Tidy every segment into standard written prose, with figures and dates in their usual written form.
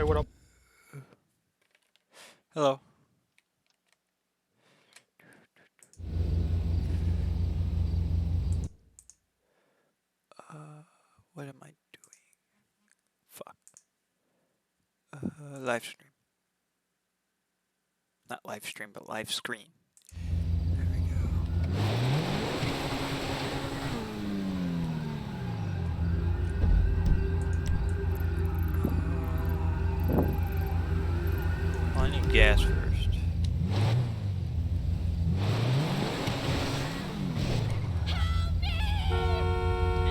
Wait, what up? Hello. What am I doing? Fuck. Live stream. Not live stream, but live screen. There we go. I need gas first.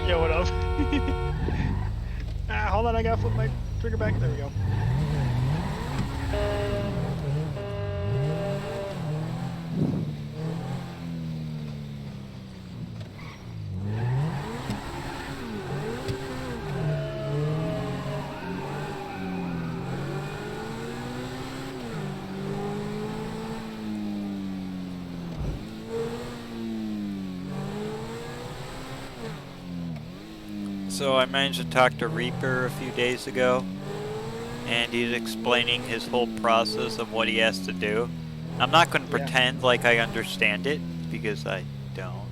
Yo, what up? Hold on, I gotta flip my trigger back. There we go. So I managed to talk to Reaper a few days ago, and he's explaining his whole process of what he has to do. I'm not going to pretend like I understand it, because I don't,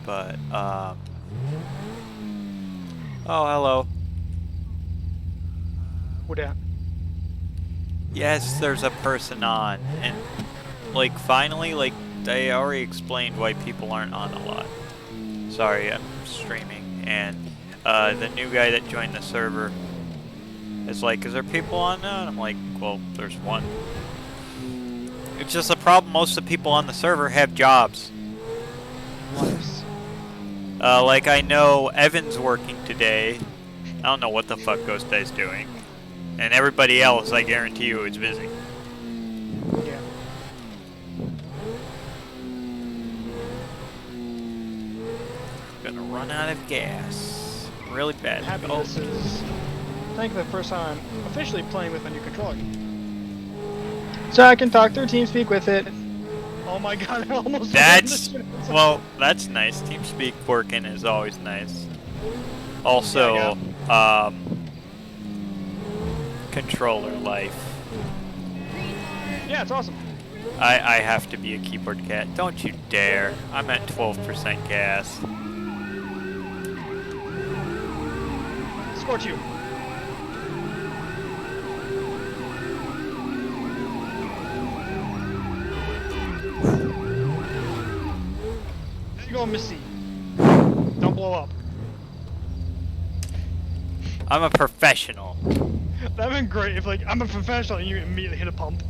but, oh, hello. What that? Yes, there's a person on, and, like, finally, like, I already explained why people aren't on a lot. Sorry, I'm streaming, and the new guy that joined the server is like, is there people on now? And I'm like, well, there's one. It's just a problem, most of the people on the server have jobs. Like, I know Evan's working today. I don't know what the fuck Ghost Guy's doing. And everybody else, I guarantee you, is busy. Yeah. Gonna run out of gas. Really bad. Happy this is, I think, the first time I'm officially playing with my new controller. So I can talk through TeamSpeak with it. Oh my god, I almost... That's... well, that's nice. TeamSpeak working is always nice. Also, controller life. Yeah, it's awesome. I have to be a keyboard cat. Don't you dare. I'm at 12% gas. Scorch you. There you go, Missy. Don't blow up. I'm a professional. That'd been great if, like, I'm a professional and you immediately hit a pump.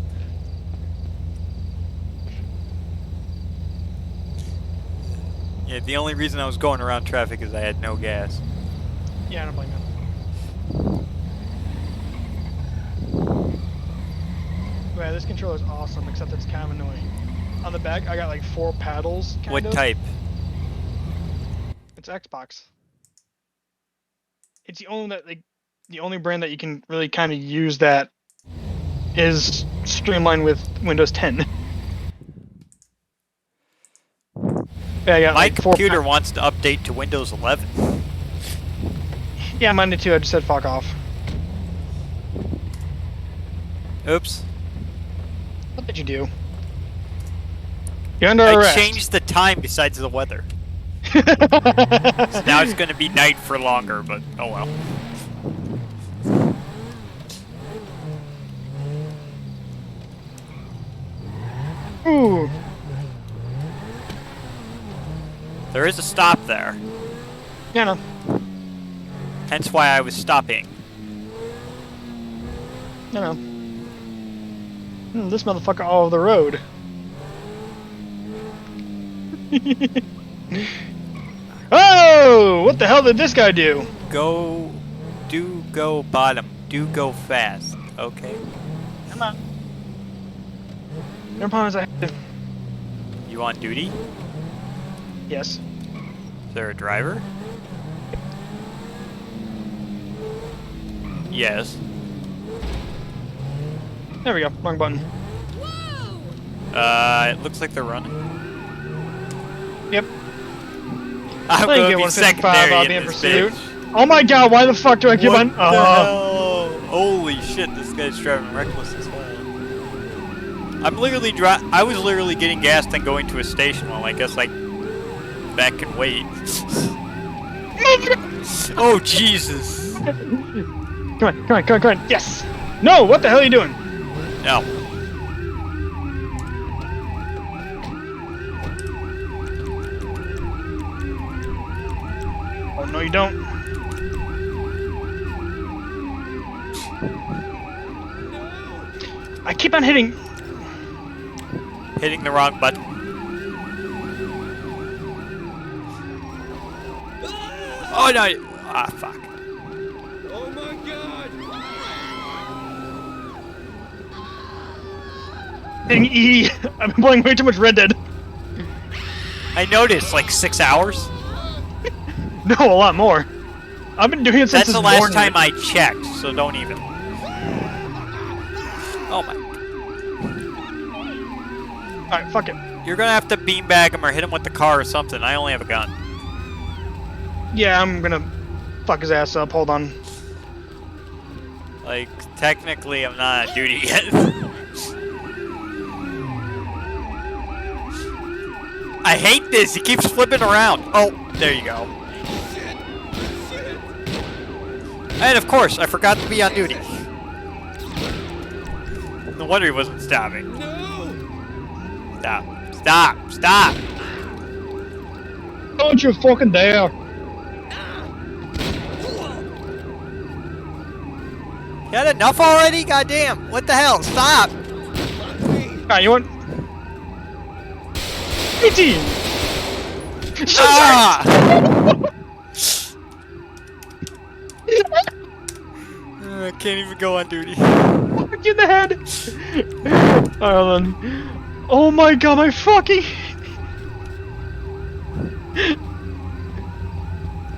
Yeah, the only reason I was going around traffic is I had no gas. Yeah, I don't blame you. Man, this controller's awesome, except it's kind of annoying. On the back, I got like 4 paddles. What type? It's Xbox. It's the only that, like, the only brand that you can really kind of use that is streamlined with Windows 10. Yeah, I got My like computer wants to update to Windows 11. Yeah, mine did too. I just said fuck off. Oops. What did you do? You're under arrest. I changed the time besides the weather. So now it's going to be night for longer, but oh well. Ooh. There is a stop there. Yeah, no. Hence why I was stopping. No. This motherfucker all over the road. Oh! What the hell did this guy do? Go bottom. Do go fast. Okay. Come on. No problem is I have to... You on duty? Yes. Is there a driver? Yes. There we go. Wrong button. It looks like they're running. Yep. I'm Thank gonna you, be 155, I'll be secondary in in this pursuit. bitch. Oh my god, why the fuck do I keep What on... the hell? Holy shit, this guy's driving reckless as hell. I'm literally I was literally getting gas and going to a station while I guess like that can wait. Oh Jesus! Come on, come on, come on, come on! Yes! No! What the hell are you doing? No. Oh no, you don't. I keep on hitting the wrong button. Oh no! Ah, fuck. Oh my god! hitting E. I've been playing way too much Red Dead. I noticed, like 6 hours. No, a lot more. I've been doing it since That's the this last morning. time I checked, so don't even. Oh my. Alright, fuck it. You're gonna have to beanbag him or hit him with the car or something. I only have a gun. Yeah, I'm gonna fuck his ass up. Hold on. Like, technically, I'm not on duty yet. I hate this. He keeps flipping around. Oh, there you go. And of course, I forgot to be on duty. No wonder he wasn't stopping. No! Stop. Stop. Stop. Don't you fucking dare. You had enough already? Goddamn. What the hell? Stop. Alright, you want... 18! Ah! I can't even go on duty. Fuck you in the head! Alright, hold on. Oh my god, my fucking...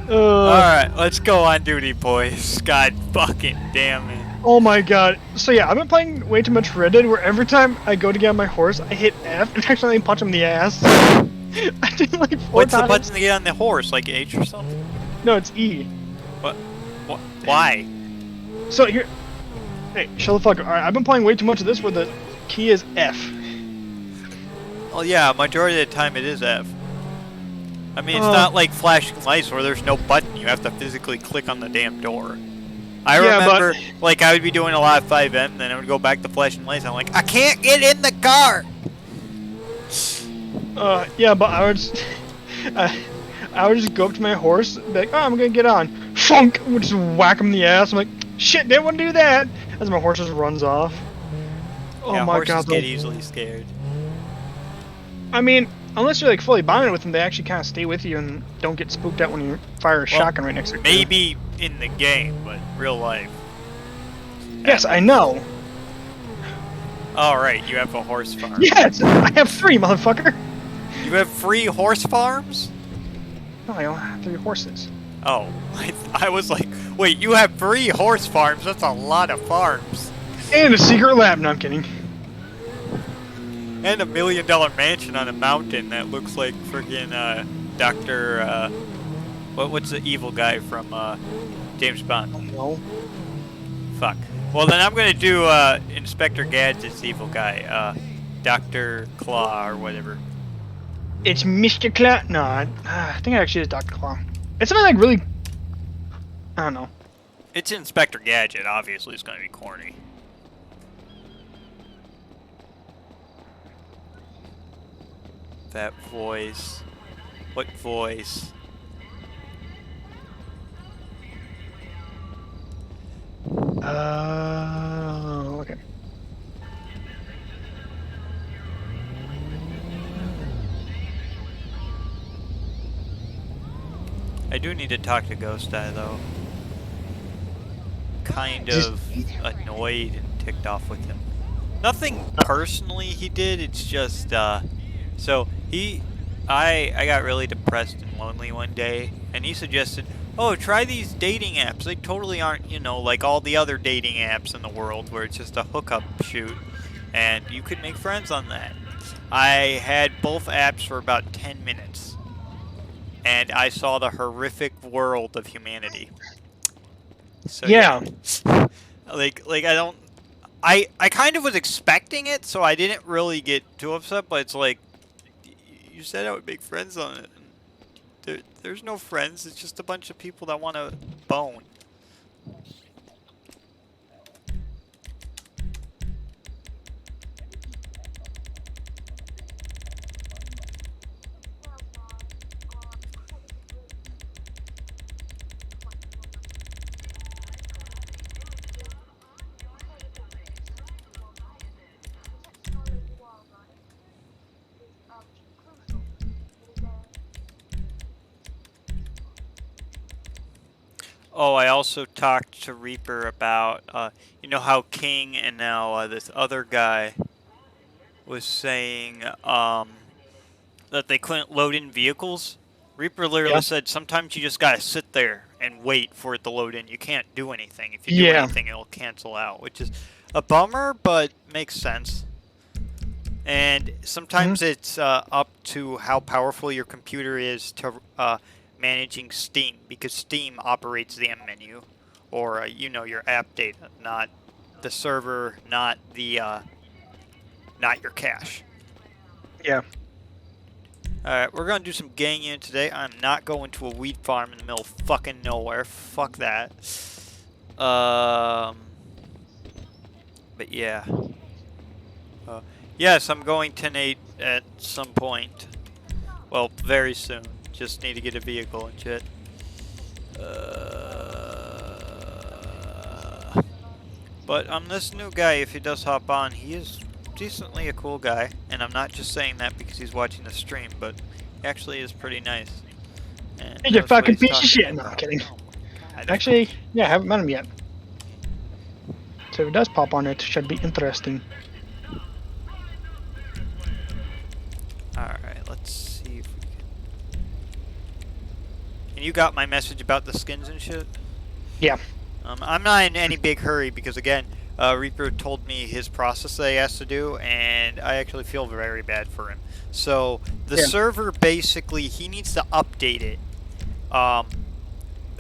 Alright, let's go on duty, boys. God fucking damn it. Oh my god. So yeah, I've been playing way too much Red Dead where every time I go to get on my horse, I hit F and accidentally punch him in the ass. I did like 4 What's times. the button to get on the horse? Like H or something? No, it's E. What? Why? So here... Hey, shut the fuck up. Alright, I've been playing way too much of this where the key is F. Well, yeah, majority of the time it is F. I mean, it's not like flashing lights where there's no button. You have to physically click on the damn door. I Yeah, remember, like, I would be doing a lot of 5M, then I would go back to flashing lights. I'm like, I can't get in the car! Yeah, but I would just... I would just go up to my horse, be like, oh, I'm gonna get on. Funk! Would just whack him in the ass. I'm like, shit, didn't want to do that! As my horse just runs off. Oh yeah, my horses god. get easily scared. I mean, unless you're like fully bonded with them, they actually kind of stay with you and don't get spooked out when you fire a shotgun right next to you. Maybe in the game, but real life. Yes, I know. Alright, you have a horse farm. Yes, I have 3, motherfucker. You have 3 horse farms? No, I only have 3 horses. Oh, I was like, wait, you have 3 horse farms? That's a lot of farms. And a secret lab. No, I'm kidding. And $1 million mansion on a mountain that looks like friggin' Dr. What's the evil guy from James Bond? No. Fuck. Well, then I'm gonna do Inspector Gadget's evil guy, Dr. Claw or whatever. It's Mr. Claw. No, I think it actually is Dr. Claw. It's something like really... I don't know. It's Inspector Gadget. Obviously, it's gonna be corny. That voice. What voice? Okay. I do need to talk to Ghost Eye, though. Kind of annoyed and ticked off with him. Nothing personally he did, it's just, so I got really depressed and lonely one day, and he suggested, oh, try these dating apps. They totally aren't, you know, like all the other dating apps in the world where it's just a hookup shoot, and you could make friends on that. I had both apps for about 10 minutes, and I saw the horrific world of humanity. So Yeah. Like I don't. I kind of was expecting it, so I didn't really get too upset. But it's like, you said I would make friends on it. There's no friends. It's just a bunch of people that want to bone. Oh, I also talked to Reaper about, you know how King and now this other guy was saying that they couldn't load in vehicles? Reaper literally Yeah. said sometimes you just gotta sit there and wait for it to load in. You can't do anything. If you do Yeah. anything, it'll cancel out, which is a bummer, but makes sense. And sometimes it's up to how powerful your computer is to managing Steam, because Steam operates the M menu, or you know, your app data, not the server, not the not your cache. Yeah. Alright, we're gonna do some gang unit today. I'm not going to a weed farm in the middle of fucking nowhere. Fuck that. But yeah. Yes, I'm going to Nate at some point. Well, very soon. Just need to get a vehicle and shit. But this new guy, if he does hop on, he is decently a cool guy. And I'm not just saying that because he's watching the stream, but he actually is pretty nice. And He's a knows what fucking he's piece of talking shit. No, about. I'm kidding. Oh my God. Actually, yeah, I haven't met him yet. So if he does pop on, it should be interesting. Alright, let's see if we can... And you got my message about the skins and shit? Yeah. I'm not in any big hurry because, again, Reaper told me his process that he has to do, and I actually feel very bad for him. So, the server, basically, he needs to update it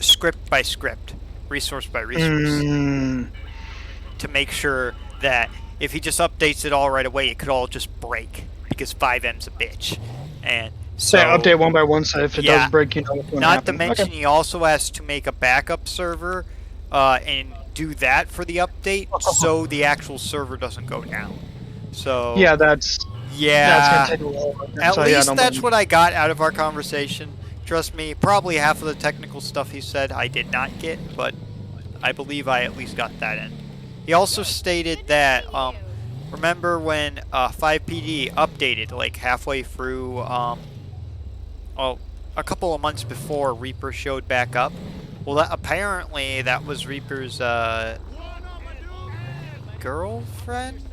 script by script, resource by resource, to make sure that if he just updates it all right away, it could all just break, because 5M's a bitch. And so, yeah, update one by one, so if it does break, you know what's going to not happen. to mention, he also has to make a backup server and do that for the update, so the actual server doesn't go down. So yeah, that's yeah. gonna take a while. At So, least yeah, that's what I got out of our conversation. Trust me, probably half of the technical stuff he said I did not get, but I believe I at least got that in. He also stated that remember when 5PD updated like halfway through, well, a couple of months before Reaper showed back up? Well, apparently that was Reaper's girlfriend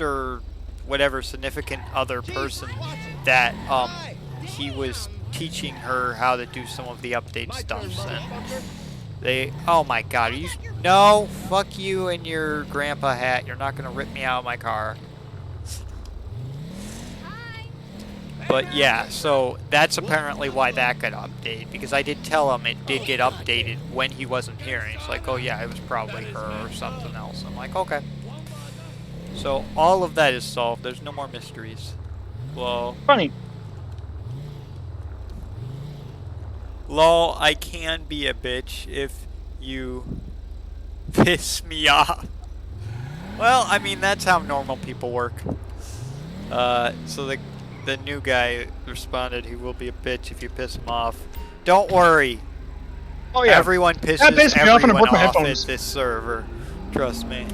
or whatever significant other person that he was teaching her how to do some of the update stuff. And they, oh my God, are you? No, fuck you and your grandpa hat. You're not gonna rip me out of my car. But yeah, so that's apparently why that got updated, because I did tell him it did get updated when he wasn't here, and he's like, oh yeah, it was probably her or something else. I'm like, okay. So all of that is solved. There's no more mysteries. Lol. funny. Lol, I can be a bitch if you piss me off. Well, I mean, that's how normal people work. So the new guy responded, he will be a bitch if you piss him off. Don't worry. Oh yeah. Everyone pisses That pissed me off and I everyone broke my off at headphones. this server. Trust me.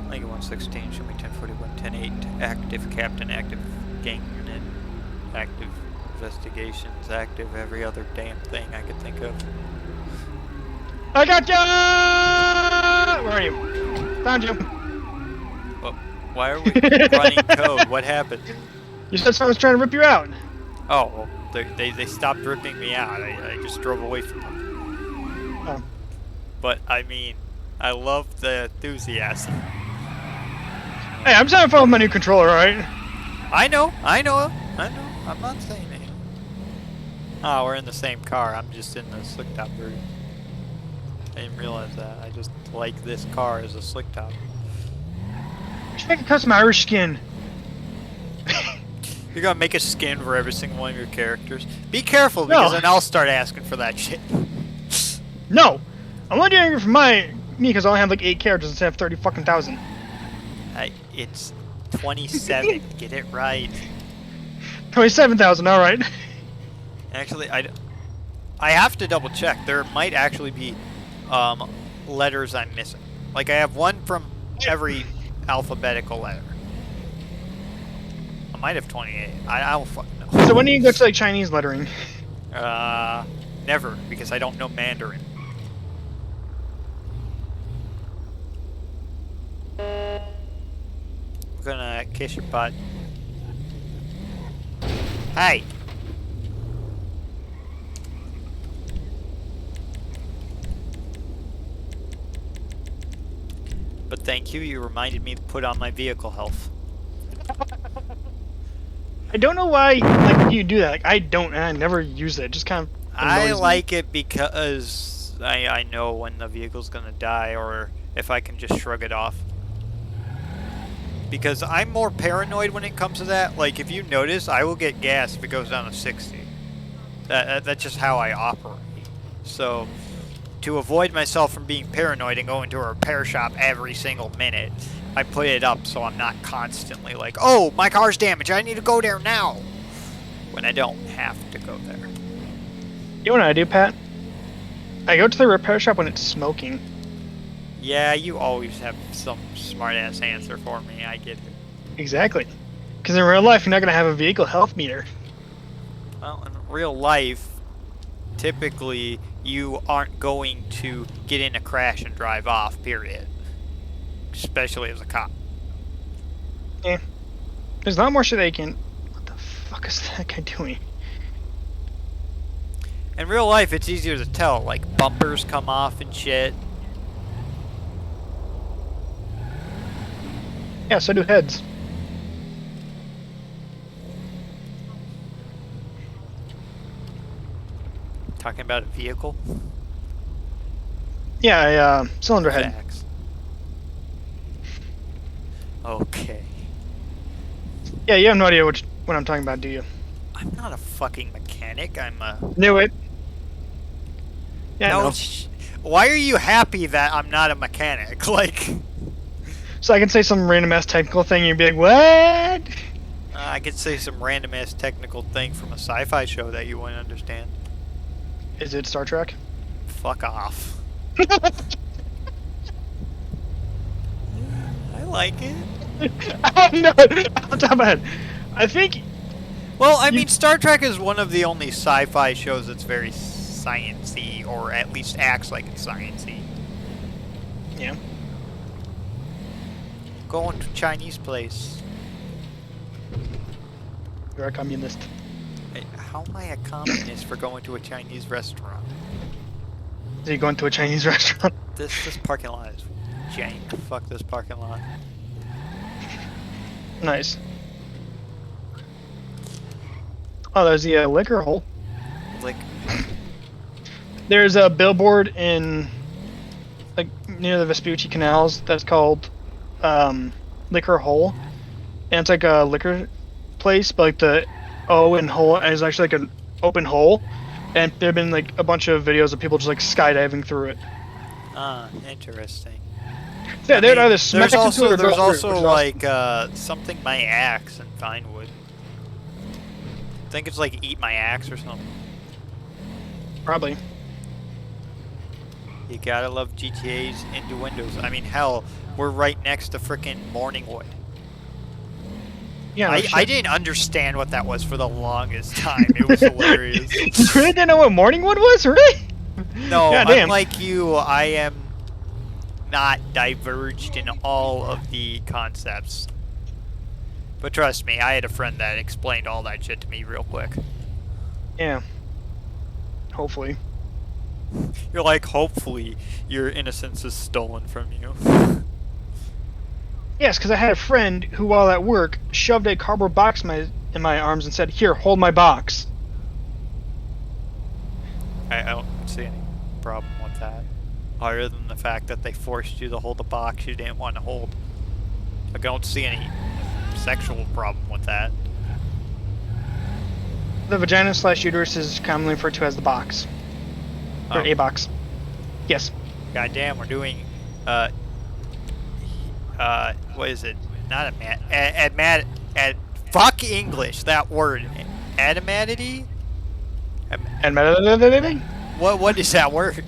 Link 116, show me 1041, 10.8. Active captain, active gang unit, active investigations, active every other damn thing I could think of. I got ya! Where are you? Found you. Well, why are we running code? What happened? You said someone was trying to rip you out. Oh, well, they stopped ripping me out. I just drove away from them. Oh. But, I mean, I love the enthusiasm. Hey, I'm just having fun with my new controller, alright? I know. I'm not saying anything. Oh, we're in the same car. I'm just in the slick top version. I didn't realize that. I just like this car as a slick top. You should make a custom Irish skin. You're gonna make a skin for every single one of your characters. Be careful, because then I'll start asking for that shit. No! I'm only doing it for me because I only have like 8 characters instead of 30 fucking thousand. It's 27. Get it right. 27,000, alright. Actually, I have to double check. There might actually be letters I'm missing. Like, I have one from every alphabetical letter. I might have 28. I don't fucking know. So when do you go to like Chinese lettering? Never, because I don't know Mandarin. I'm gonna kiss your butt. Hey! But thank you, you reminded me to put on my vehicle health. I don't know why like you do that. Like I don't, and I never use it. It just kind of I annoys me. like it because I know when the vehicle's gonna die, or if I can just shrug it off. Because I'm more paranoid when it comes to that. Like, if you notice, I will get gas if it goes down to 60. That's just how I operate. So, to avoid myself from being paranoid and going to a repair shop every single minute, I put it up so I'm not constantly like, oh, my car's damaged, I need to go there now. When I don't have to go there. You know what I do, Pat? I go to the repair shop when it's smoking. Yeah, you always have some smart-ass answer for me, I get it. Exactly. Because in real life, you're not going to have a vehicle health meter. Well, in real life, typically, you aren't going to get in a crash and drive off, period. Especially as a cop. Yeah. There's a lot more shit they can... What the fuck is that guy doing? In real life, it's easier to tell. Like, bumpers come off and shit. Yeah, so do heads. Talking about a vehicle? Yeah, a cylinder head. Facts. Okay. Yeah, you have no idea what I'm talking about, do you? I'm not a fucking mechanic, I'm a... Knew it. Yeah, No, no. why are you happy that I'm not a mechanic? Like... So I can say some random ass technical thing and you'd be like, what? I could say some random ass technical thing from a sci-fi show that you wouldn't understand. Is it Star Trek? Fuck off. I like it. No, on top of my head. I think... Well, I mean, Star Trek is one of the only sci-fi shows that's very science-y, or at least acts like it's science-y. Yeah. Going to Chinese place. You're a communist. Hey, how am I a communist for going to a Chinese restaurant? So you going to a Chinese restaurant? This parking lot is jank. Fuck this parking lot. Nice. Oh, there's the liquor hole. Like, There's a billboard in, like, near the Vespucci canals that's called Liquor Hole. And it's like a liquor place, but like the O in hole is actually like an open hole. And there have been like a bunch of videos of people just like skydiving through it. interesting. Yeah, I they'd mean, either smack there's into it or go there's through it, also which is like something my axe in Vinewood. I think it's like Eat My Axe or something. awesome. Probably. You gotta love GTA's innuendos. I mean, hell, we're right next to frickin' Morningwood. Yeah. No I shit. didn't understand what that was for the longest time. It was hilarious. You really didn't know what Morningwood was, really? No, God damn. unlike you, I am not diverged in all of the concepts. But trust me, I had a friend that explained all that shit to me real quick. Yeah. Hopefully. You're like, hopefully, your innocence is stolen from you. Yes, because I had a friend who, while at work, shoved a cardboard box in my arms and said, "Here, hold my box." I don't see any problem with that. Other than the fact that they forced you to hold a box you didn't want to hold. I don't see any sexual problem with that. The vagina / uterus is commonly referred to as the box. Or a box. Yes. Goddamn, we're doing, what is it? Not fuck English, that word. Adamantidy? And What is that word?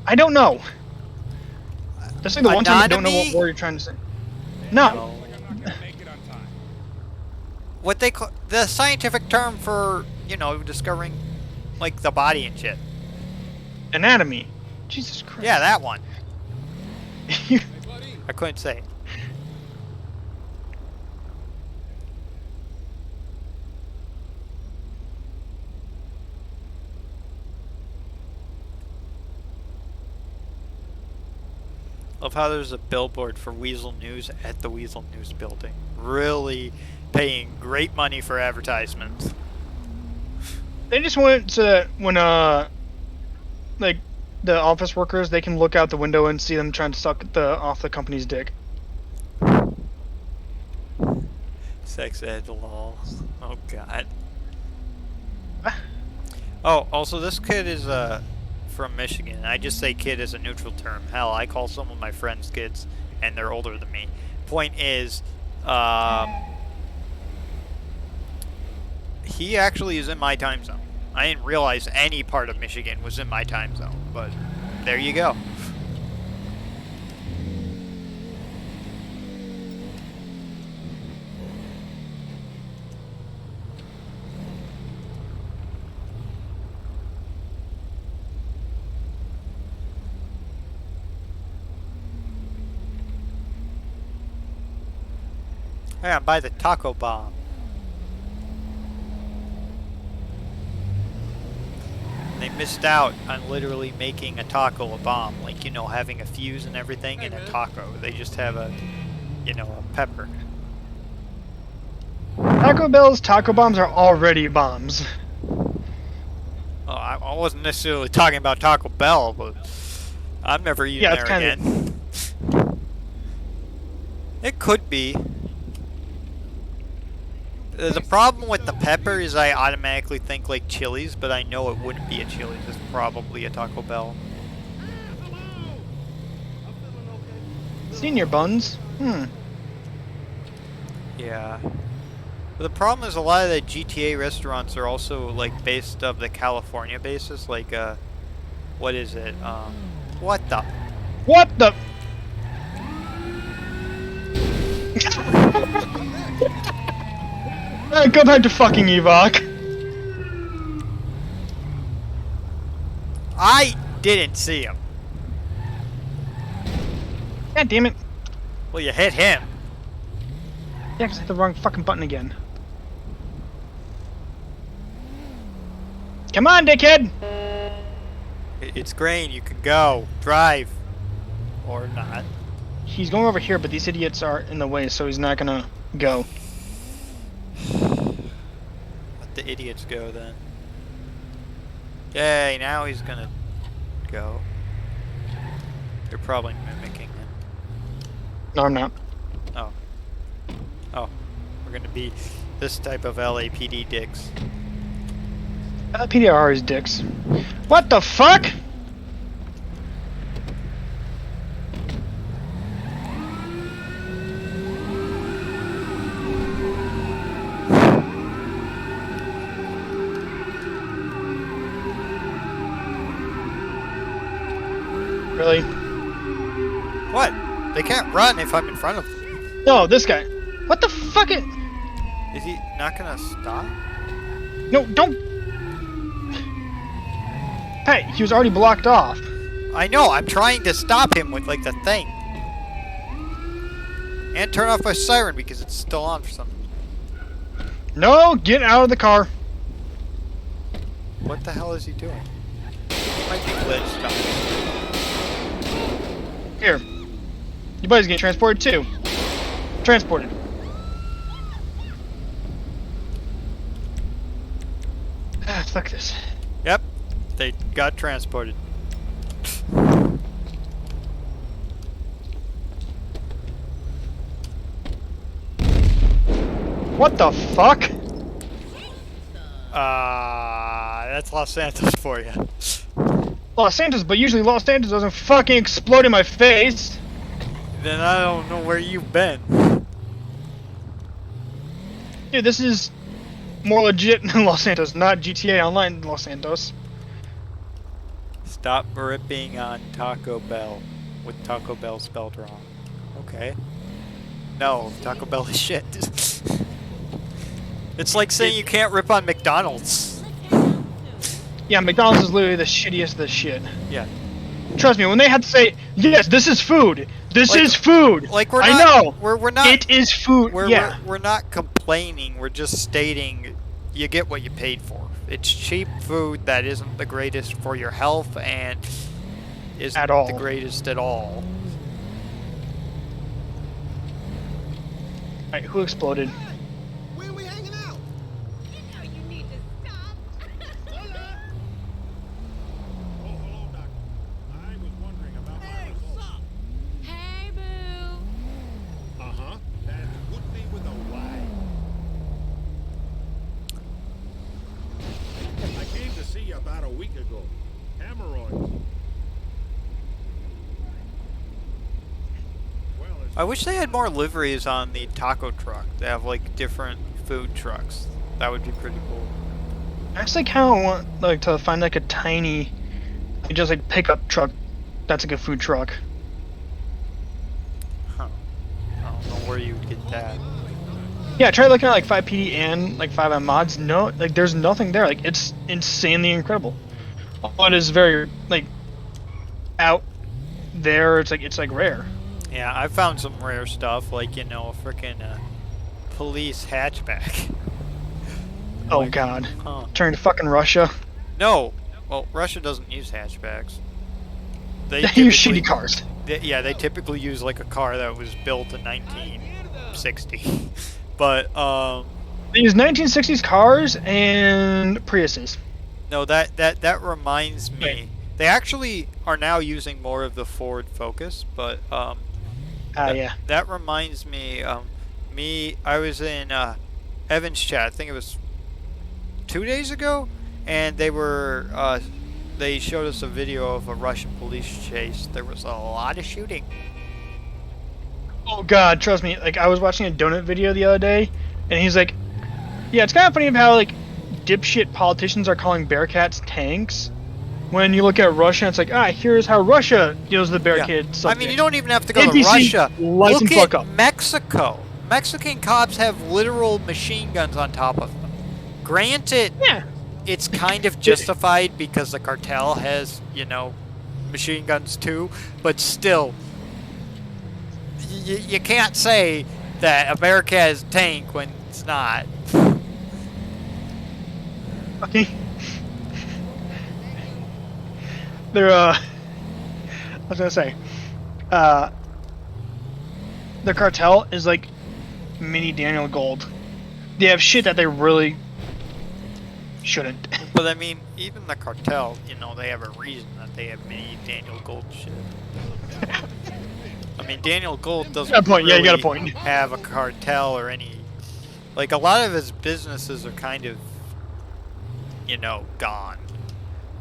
I don't know. That's like the one time you don't know what Anatomy? word you're trying to say. No. What they call the scientific term for, you know, discovering like the body and shit. Anatomy. Jesus Christ. Yeah, that one. I couldn't say it. Love how there's a billboard for Weasel News at the Weasel News building. Really paying great money for advertisements. They just want to, when, like, the office workers, they can look out the window and see them trying to suck off the company's dick. Sex ed lol. Oh god. Oh, also this kid is, from Michigan. I just say kid as a neutral term. Hell, I call some of my friends kids, and they're older than me. Point is, he actually is in my time zone. I didn't realize any part of Michigan was in my time zone, but there you go. Yeah, buy the taco bomb. They missed out on literally making a taco a bomb. Like, you know, having a fuse and everything in a taco. They just have a, you know, a pepper. Taco Bell's taco bombs are already bombs. Oh, I wasn't necessarily talking about Taco Bell, but I'm never eating there again. It could be. The problem with the pepper is I automatically think like Chili's, but I know it wouldn't be a Chili's. It's probably a Taco Bell. Senior buns? Yeah. But the problem is a lot of the GTA restaurants are also like based of the California basis. Like, what is it? What the? What the? Go back to fucking Evok. I didn't see him. God damn it. Well, you hit him. Yeah, 'cause I hit the wrong fucking button again. Come on, dickhead! It's grain. You can go. Drive. Or not. He's going over here, but these idiots are in the way, so he's not gonna go. Let the idiots go then. Yay, now he's gonna go. You're probably mimicking him. No, I'm not. Oh. Oh. We're gonna be this type of LAPD dicks. PDR is dicks. What the fuck? Really? What? They can't run if I'm in front of them. No, this guy. What the fuck? Is he not gonna stop? No, don't. Hey, he was already blocked off. I know, I'm trying to stop him with like the thing. And turn off my siren because it's still on for some reason. No, get out of the car. What the hell is he doing? He might be glitched on. Here. Your buddy's getting transported too. Transported. Ah, fuck this. Yep. They got transported. What the fuck? That's Los Santos for you. Los Santos, but usually Los Santos doesn't fucking explode in my face. Then I don't know where you've been. Dude, this is more legit than Los Santos, not GTA Online Los Santos. Stop ripping on Taco Bell with Taco Bell spelled wrong. Okay. No, Taco Bell is shit. It's like saying you can't rip on McDonald's. Yeah, McDonald's is literally the shittiest of the shit. Yeah. Trust me, when they had to say, yes, this is food. This is food. Like we're I not, know. We're not. It is food. Yeah. We're not complaining. We're just stating you get what you paid for. It's cheap food that isn't the greatest for your health and isn't At all. the greatest at all. Alright, who exploded? Where are we hanging out? You know you need to stop. Oh, hello, Doctor. I was wondering about my results. Hey, boo. Uh-huh. That would be with a Y. I came to see you about a week ago. Hemorrhoids. Well, it's I wish they had more liveries on the taco truck. They have like different food trucks. That would be pretty cool. I actually kind of want like to find like a tiny, like, just like pickup truck. That's like a food truck. Huh. I don't know where you would get that. Yeah, try looking at like fivePD and like 5M mods. No, like there's nothing there. Like it's insanely incredible. All it is very like out there. It's like rare. Yeah, I found some rare stuff, like, you know, a frickin' police hatchback. Oh Like, god, huh. turn to fucking Russia. No! Well, Russia doesn't use hatchbacks. They use typically- shitty cars. Yeah, they typically use, like, a car that was built in 1960. But, They use 1960s cars and Priuses. no, that reminds me. Right. They actually are now using more of the Ford Focus, but, Yeah. That reminds me, I was in Evan's chat, I think it was 2 days ago, and they showed us a video of a Russian police chase. There was a lot of shooting. Oh god, trust me. Like I was watching a donut video the other day, and he's like, "Yeah, it's kind of funny how like dipshit politicians are calling Bearcats tanks. When you look at Russia, it's like, here's how Russia deals with the Bearcat subject." I mean, you don't even have to go to NBC, Russia. lights Look and fuck at up. Mexico. Mexican cops have literal machine guns on top of them. Granted, Yeah. it's kind of justified because the cartel has, you know, machine guns too, but still, you can't say that America has a tank when it's not. Okay. They're I was gonna say, the cartel is like mini Daniel Gold. They have shit that they really shouldn't. But I mean, even the cartel, you know, they have a reason that they have many Daniel Gold shit. I mean, Daniel Gold doesn't Got a point, yeah, you got a really point. have a cartel or any... Like, a lot of his businesses are kind of, you know, gone.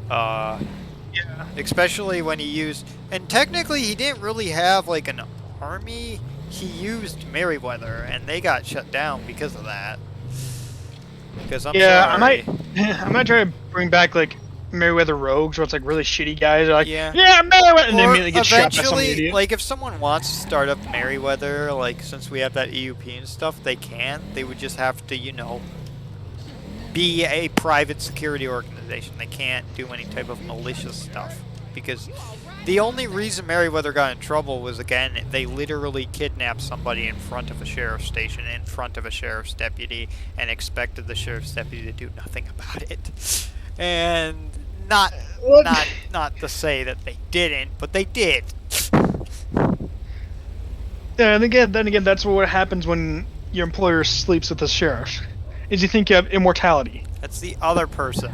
Yeah. Especially when he used... And technically, he didn't really have, like, an army. He used Merryweather, and they got shut down because of that. Because I'm Yeah, sorry. I might try to bring back like Merryweather Rogues, where it's like really shitty guys. They're like, Yeah. yeah, Merryweather, and they Or immediately get shot by some eventually, idiot. like, if someone wants to start up Merryweather, like, since we have that EUP and stuff, they can. They would just have to, you know, be a private security organization. They can't do any type of malicious stuff. Because the only reason Merryweather got in trouble was, again, they literally kidnapped somebody in front of a sheriff's station, in front of a sheriff's deputy, and expected the sheriff's deputy to do nothing about it. And not to say that they didn't, but they did. Yeah, and then again, that's what happens when your employer sleeps with the sheriff. Is you think you have immortality. That's the other person.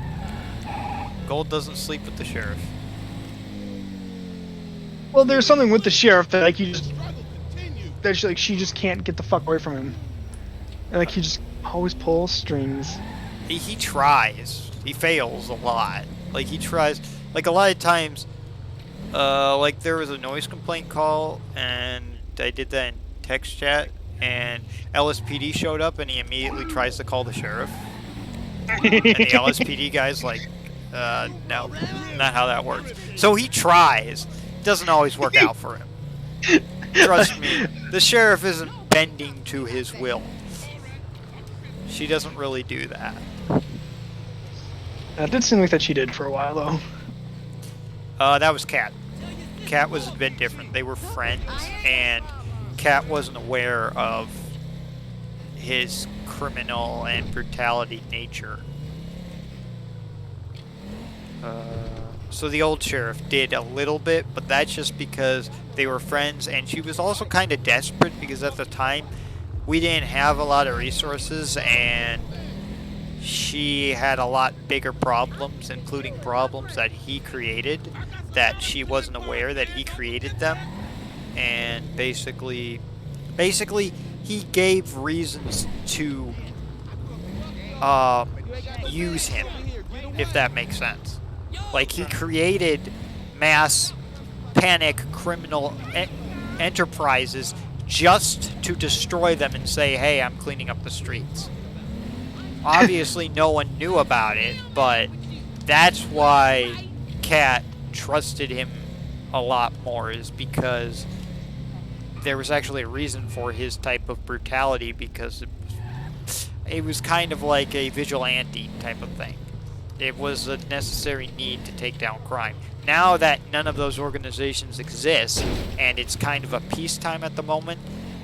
Gold doesn't sleep with the sheriff. Well, there's something with the sheriff that like you just Struggle continues. that she just can't get the fuck away from him, and like he just always pulls strings. He tries. He fails a lot. Like, he tries... Like, a lot of times, like, there was a noise complaint call, and I did that in text chat, and LSPD showed up, and he immediately tries to call the sheriff. And the LSPD guy's like, no, not how that works. So he tries. Doesn't always work out for him. Trust me, the sheriff isn't bending to his will. She doesn't really do that. It did seem like that she did for a while though. That was Kat. Kat was a bit different. They were friends, and Kat wasn't aware of his criminal and brutality nature. So the old sheriff did a little bit, but that's just because they were friends, and she was also kind of desperate because at the time we didn't have a lot of resources, and she had a lot bigger problems, including problems that he created, that she wasn't aware that he created them. And basically he gave reasons to use him, if that makes sense. Like, he created mass panic criminal enterprises just to destroy them and say, hey, I'm cleaning up the streets. Obviously, no one knew about it, but that's why Kat trusted him a lot more, is because there was actually a reason for his type of brutality, because it was kind of like a vigilante type of thing. It was a necessary need to take down crime. Now that none of those organizations exist, and it's kind of a peacetime at the moment,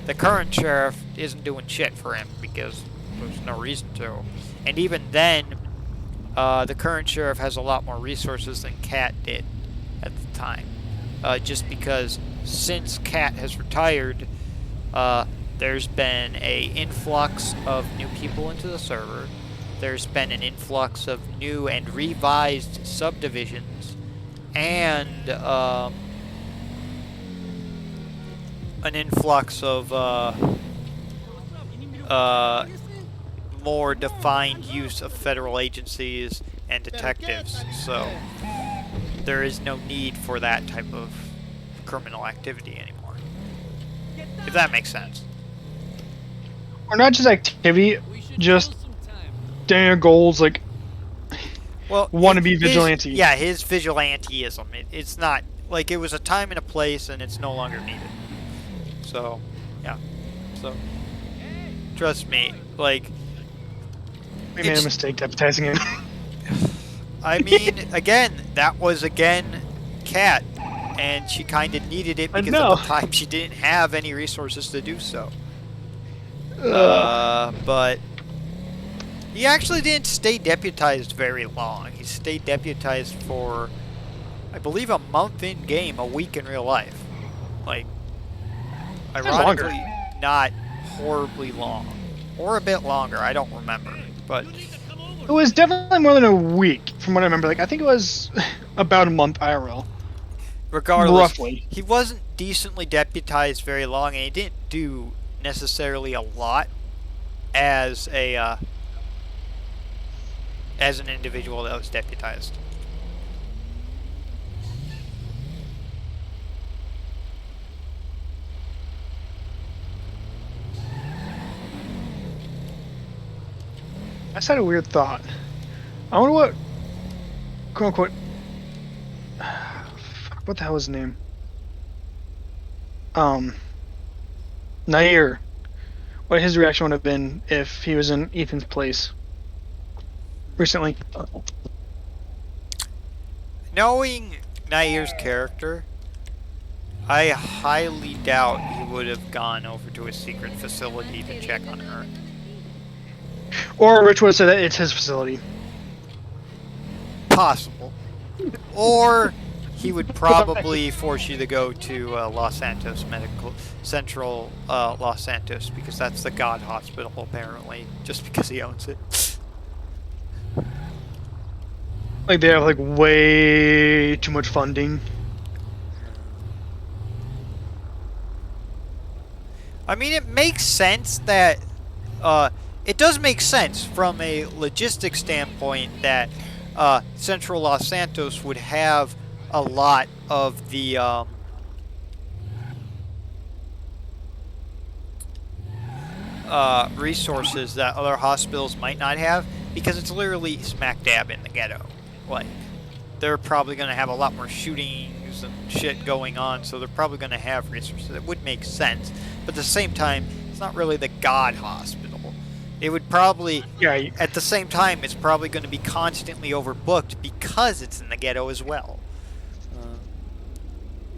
the current sheriff isn't doing shit for him because there's no reason to. And even then, the current sheriff has a lot more resources than Kat did at the time. Just because since Kat has retired, there's been an influx of new people into the server. There's been an influx of new and revised subdivisions, and an influx of more defined use of federal agencies and detectives. So there is no need for that type of criminal activity anymore, if that makes sense. Or not just activity, just Daniel Gold's like wannabe vigilante. Yeah, his vigilanteism. It's not like, it was a time and a place, and it's no longer needed. So, yeah. So, trust me, like, We made a mistake deputizing him. I mean, again, that was Kat, and she kind of needed it because at the time she didn't have any resources to do so. But he actually didn't stay deputized very long. He stayed deputized for, I believe, a month in game, a week in real life. Like, ironically, not horribly long, or a bit longer. I don't remember, but It was definitely more than a week, from what I remember. Like, I think it was about a month IRL. regardless, Roughly. he wasn't decently deputized very long, and he didn't do necessarily a lot as a as an individual that was deputized. I just had a weird thought. I wonder what, quote unquote, what the hell was his name? Nair. What his reaction would have been if he was in Ethan's place recently. Knowing Nair's character, I highly doubt he would have gone over to a secret facility to check on her. Or Rich would have said that it's his facility. Possible. Or he would probably force you to go to Los Santos Central Los Santos, because that's the God Hospital apparently, just because he owns it. Like they have like way too much funding. I mean, it makes sense that it does make sense from a logistics standpoint that Central Los Santos would have a lot of the resources that other hospitals might not have, because it's literally smack dab in the ghetto. Like, they're probably going to have a lot more shootings and shit going on, so they're probably going to have resources. It would make sense, but at the same time, it's not really the God hospital. It would probably, Yeah, at the same time, it's probably going to be constantly overbooked because it's in the ghetto as well.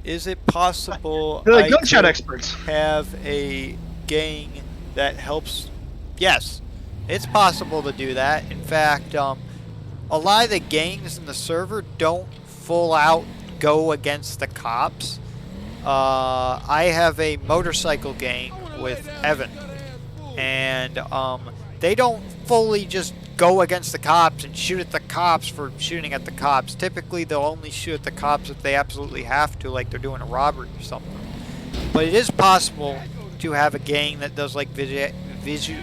Is it possible they're like I gunshot could experts. have a gang that helps? Yes, it's possible to do that. In fact, a lot of the gangs in the server don't full out go against the cops. I have a motorcycle gang with Evan, and they don't fully just go against the cops and shoot at the cops for shooting at the cops. Typically, they'll only shoot at the cops if they absolutely have to, like they're doing a robbery or something. But it is possible to have a gang that does like visual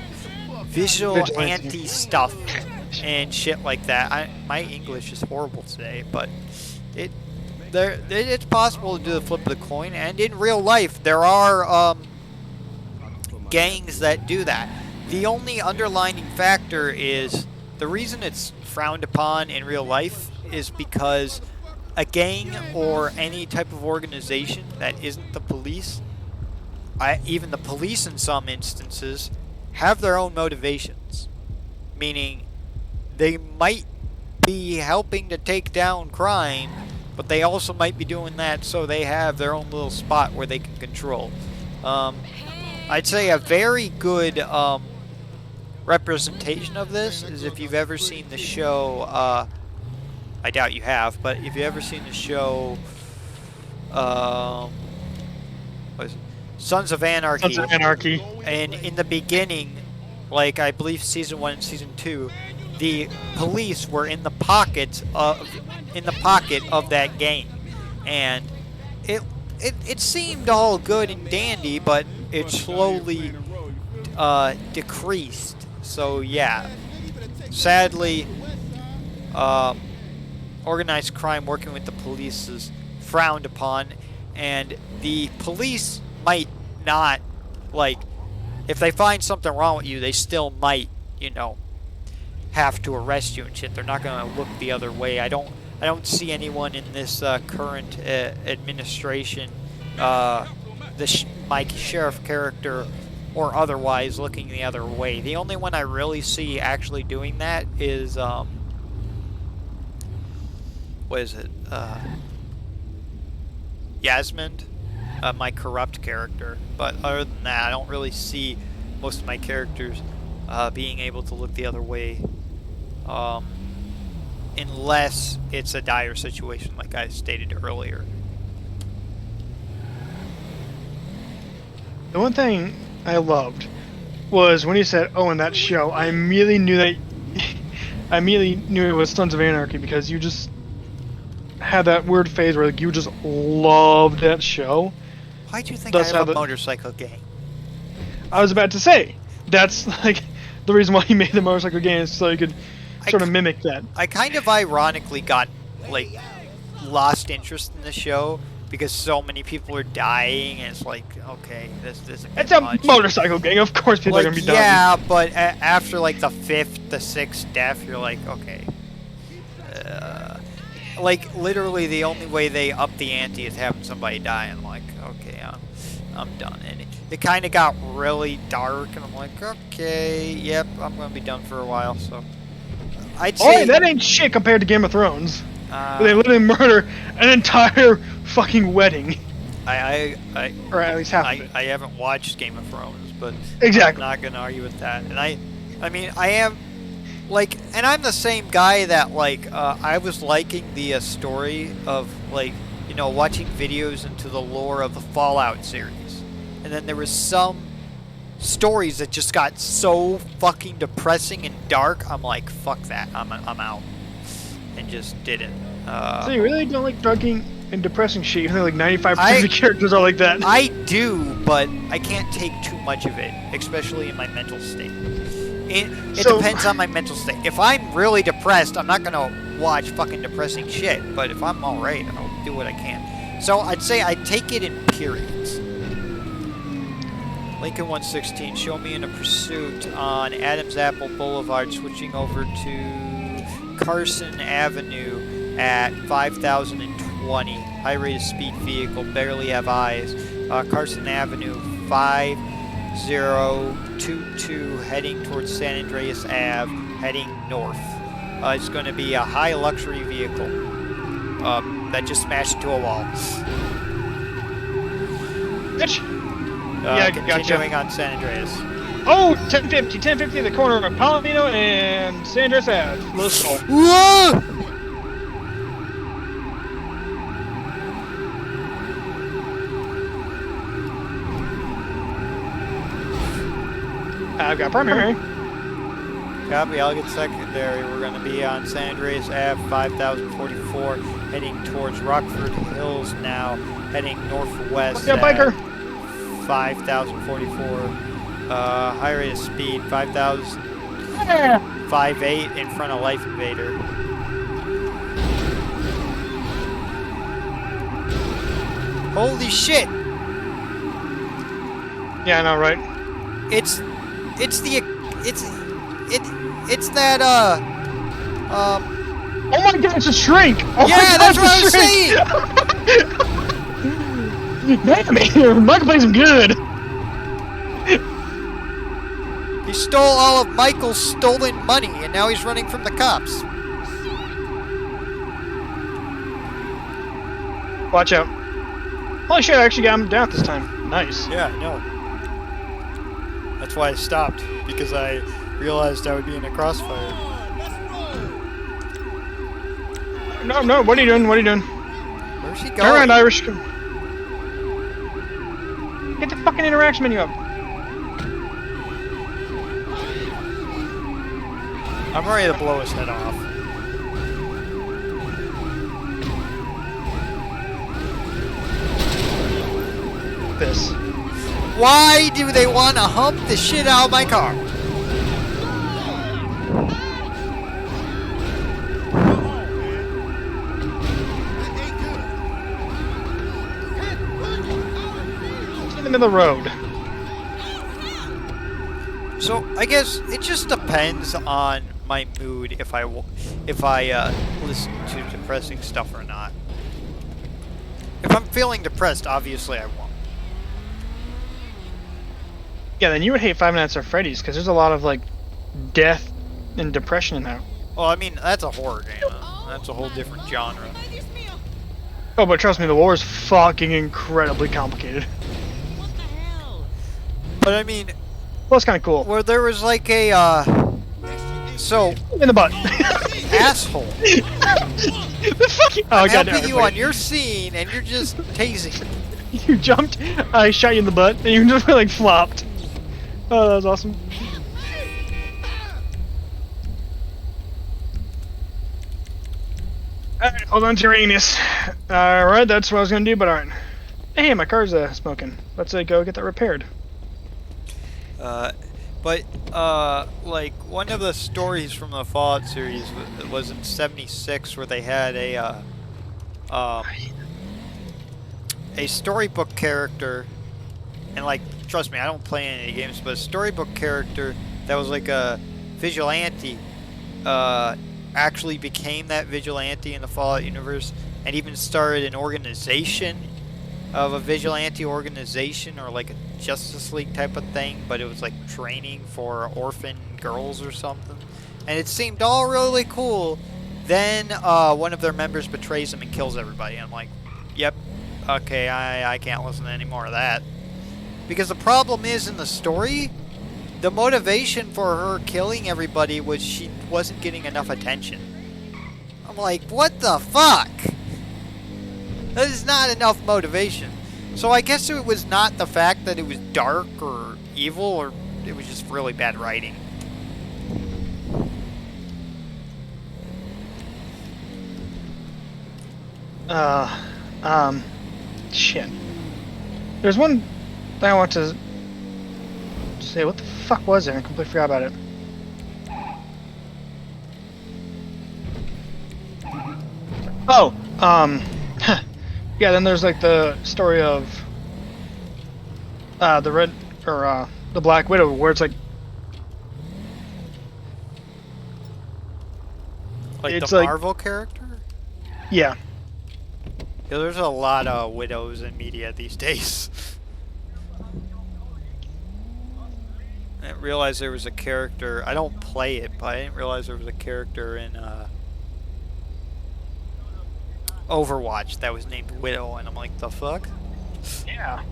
anti stuff and shit like that. My English is horrible today, but it's possible to do the flip of the coin, and in real life there are gangs that do that. The only underlining factor is the reason it's frowned upon in real life is because a gang or any type of organization that isn't the police, even the police in some instances, have their own motivations. Meaning, they might be helping to take down crime, but they also might be doing that so they have their own little spot where they can control. I'd say a very good representation of this is if you've ever seen the show, I doubt you have, but if you've ever seen the show, what is it? Sons of Anarchy. Sons of Anarchy. And in the beginning, like I believe season 1 and season 2, the police were in the pocket of that gang, and it seemed all good and dandy, but it slowly decreased. So yeah, sadly, organized crime working with the police is frowned upon, and the police might not, like, if they find something wrong with you, they still might, have to arrest you and shit. They're not gonna look the other way. I don't see anyone in this current administration, my sheriff character or otherwise, looking the other way. The only one I really see actually doing that is what is it? Yasmin, my corrupt character. But other than that, I don't really see most of my characters being able to look the other way, unless it's a dire situation like I stated earlier. The one thing I loved was when he said, "Oh, in that show," I immediately knew that. I immediately knew it was Sons of Anarchy, because you just had that weird phase where, like, you just loved that show. Why do you think That's I have how a motorcycle gang? I was about to say that's like the reason why he made the motorcycle game, is so you could sort of mimic that. I kind of ironically got, like, lost interest in the show because so many people are dying, and it's like, okay, this is a bit It's a much. motorcycle gang. Of course, people are Like, gonna be dying. yeah, but after like the 5th, the 6th death, you're like, okay. Like, literally the only way they up the ante is having somebody die, and I'm like, okay, I'm done. And it kind of got really dark, and I'm like, okay, yep, I'm gonna be done for a while. So I'd say that ain't shit compared to Game of Thrones. Where they uh, literally murder an entire fucking wedding, I or at least half of it. I haven't watched Game of Thrones, but Exactly. I'm not gonna argue with that. And I mean, I am, like, and I'm the same guy that, like, I was liking the story of, like, watching videos into the lore of the Fallout series, and then there was some stories that just got so fucking depressing and dark. I'm like, fuck that. I'm out. and just didn't. So you really don't like drugging and depressing shit, even though like 95% of the characters are like that. I do, but I can't take too much of it, especially in my mental state. It depends on my mental state. If I'm really depressed, I'm not gonna watch fucking depressing shit. But if I'm alright, I'll do what I can. So I'd say I take it in periods. Lincoln 116, show me in a pursuit on Adams Apple Boulevard, switching over to Carson Avenue at 5,020. High rate of speed vehicle, barely have eyes. Carson Avenue 5022, heading towards San Andreas Ave, heading north. It's going to be a high luxury vehicle that just smashed into a wall. Bitch. Yeah, continuing gotcha. on San Andreas. Oh, 1050, the corner of Palomino and San Andreas Ave. Little soul. Whoa! I've got primary. Copy, I'll get secondary. We're going to be on San Andreas Ave, 5044, heading towards Rockford Hills now, heading northwest. Yeah, biker. 5044. High rate of speed, 5,000. 58 in front of Life Invader. Holy shit! Yeah, I know, right? It's that Oh my god, it's a shrink! Oh yeah, my god, that's what I was Damn it! Michael plays him good! He stole all of Michael's stolen money, and now he's running from the cops. Watch out. Holy shit, I actually got him down this time. Nice. Yeah, I know. That's why I stopped, because I realized I would be in a crossfire. No, what are you doing? What are you doing? Where's he going? Turn around, Irish. Get the fucking interaction menu up. I'm ready to blow his head off. This. Why do they want to hump the shit out of my car? In the middle of the road. So I guess it just depends on my mood if I listen to depressing stuff or not. If I'm feeling depressed, obviously I won't. Yeah, then you would hate Five Nights at Freddy's because there's a lot of like death and depression in that. Well, I mean that's a horror game. That's a whole different genre. Oh, but trust me, the lore is fucking incredibly complicated. What the hell? But I mean, Well, it's kind of cool. where there was like a so In the butt. asshole. The fucking. Oh, I'm god helping you on your scene, and you're just tasing. You jumped, I shot you in the butt, and you just like flopped. Oh, that was awesome. Alright, hold on to your anus. Alright, that's what I was gonna do, but alright. Hey, my car's smoking. Let's go get that repaired. Like one of the stories from the Fallout series was in '76 where they had a storybook character, and like trust me, I don't play any games, but a storybook character that was like a vigilante actually became that vigilante in the Fallout universe, and even started an organization of a vigilante organization, or like a Justice League type of thing, but it was like training for orphan girls or something, and it seemed all really cool. Then one of their members betrays them and kills everybody, and I'm like, yep, okay, I can't listen to any more of that. Because the problem is, in the story, the motivation for her killing everybody was she wasn't getting enough attention. I'm like, what the fuck? That is not enough motivation. So I guess it was not the fact that it was dark or evil, or it was just really bad writing. Shit. There's one thing I want to say. What the fuck was it? I completely forgot about it. Oh, yeah. Then there's like the story of the red or the Black Widow, where it's like Like it's the like Marvel character? yeah. Yeah, there's a lot of widows in media these days. I didn't realize there was a character. I don't play it, but I didn't realize there was a character in Overwatch that was named Widow, and I'm like, the fuck? Yeah.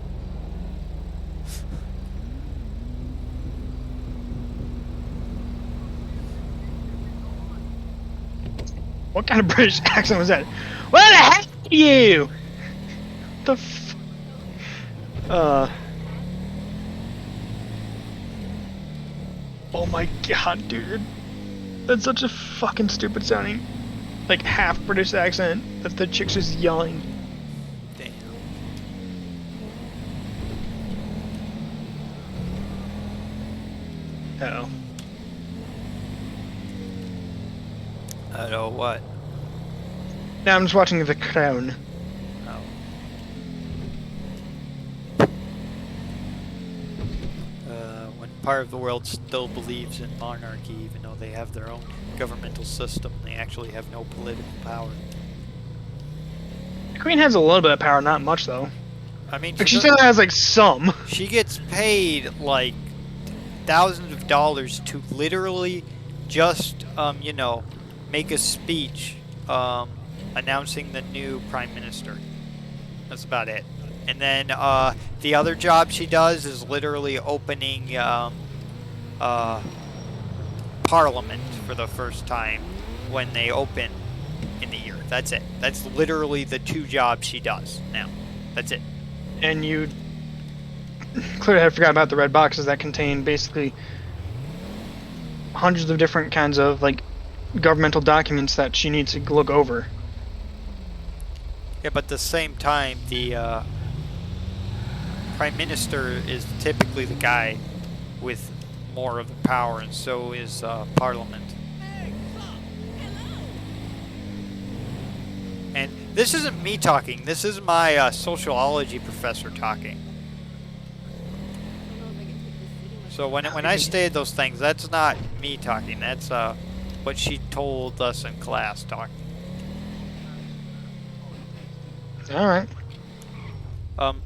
What kind of British accent was that? Where the heck are you? The f Oh my god, dude. That's such a fucking stupid sounding, like, half British accent that the chick's just yelling. Damn. Uh-oh. I don't know what. Now I'm just watching The Crown. Oh. When part of the world still believes in monarchy, even though they have their own governmental system, they actually have no political power. The Queen has a little bit of power, not much though. I mean, Like, she still has like some. she gets paid like thousands of dollars to literally just, you know, make a speech announcing the new prime minister. That's about it. And then the other job she does is literally opening Parliament for the first time when they open in the year. That's it. That's literally the two jobs she does now. That's it. And you clearly have forgot about the red boxes that contain basically hundreds of different kinds of like governmental documents that she needs to look over. Yeah, but at the same time, the prime minister is typically the guy with more of the power, and so is Parliament. And this isn't me talking. This is my sociology professor talking. So when I stated those things, that's not me talking. That's what she told us in class talking. All right.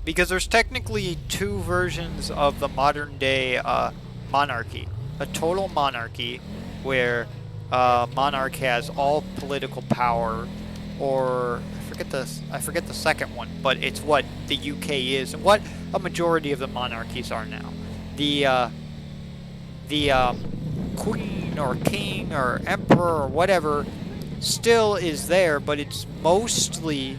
Because there's technically two versions of the modern day monarchy. A total monarchy, where monarch has all political power, or I forget the second one, but it's what the UK is and what a majority of the monarchies are now. The queen or king or emperor or whatever still is there, but it's mostly,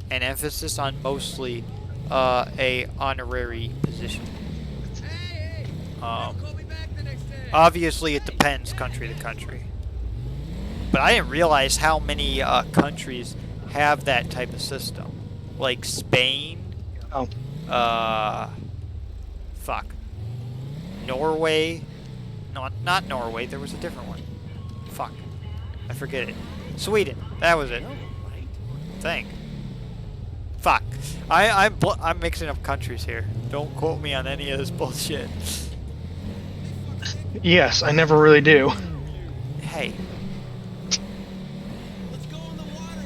an emphasis on mostly, a honorary position. Obviously it depends country to country, but I didn't realize how many countries have that type of system. Like Spain, fuck, Norway, no, not Norway, there was a different one, fuck, I forget it, Sweden, that was it, I think. Fuck. I'm mixing up countries here. Don't quote me on any of this bullshit. Yes, I never really do. Hey.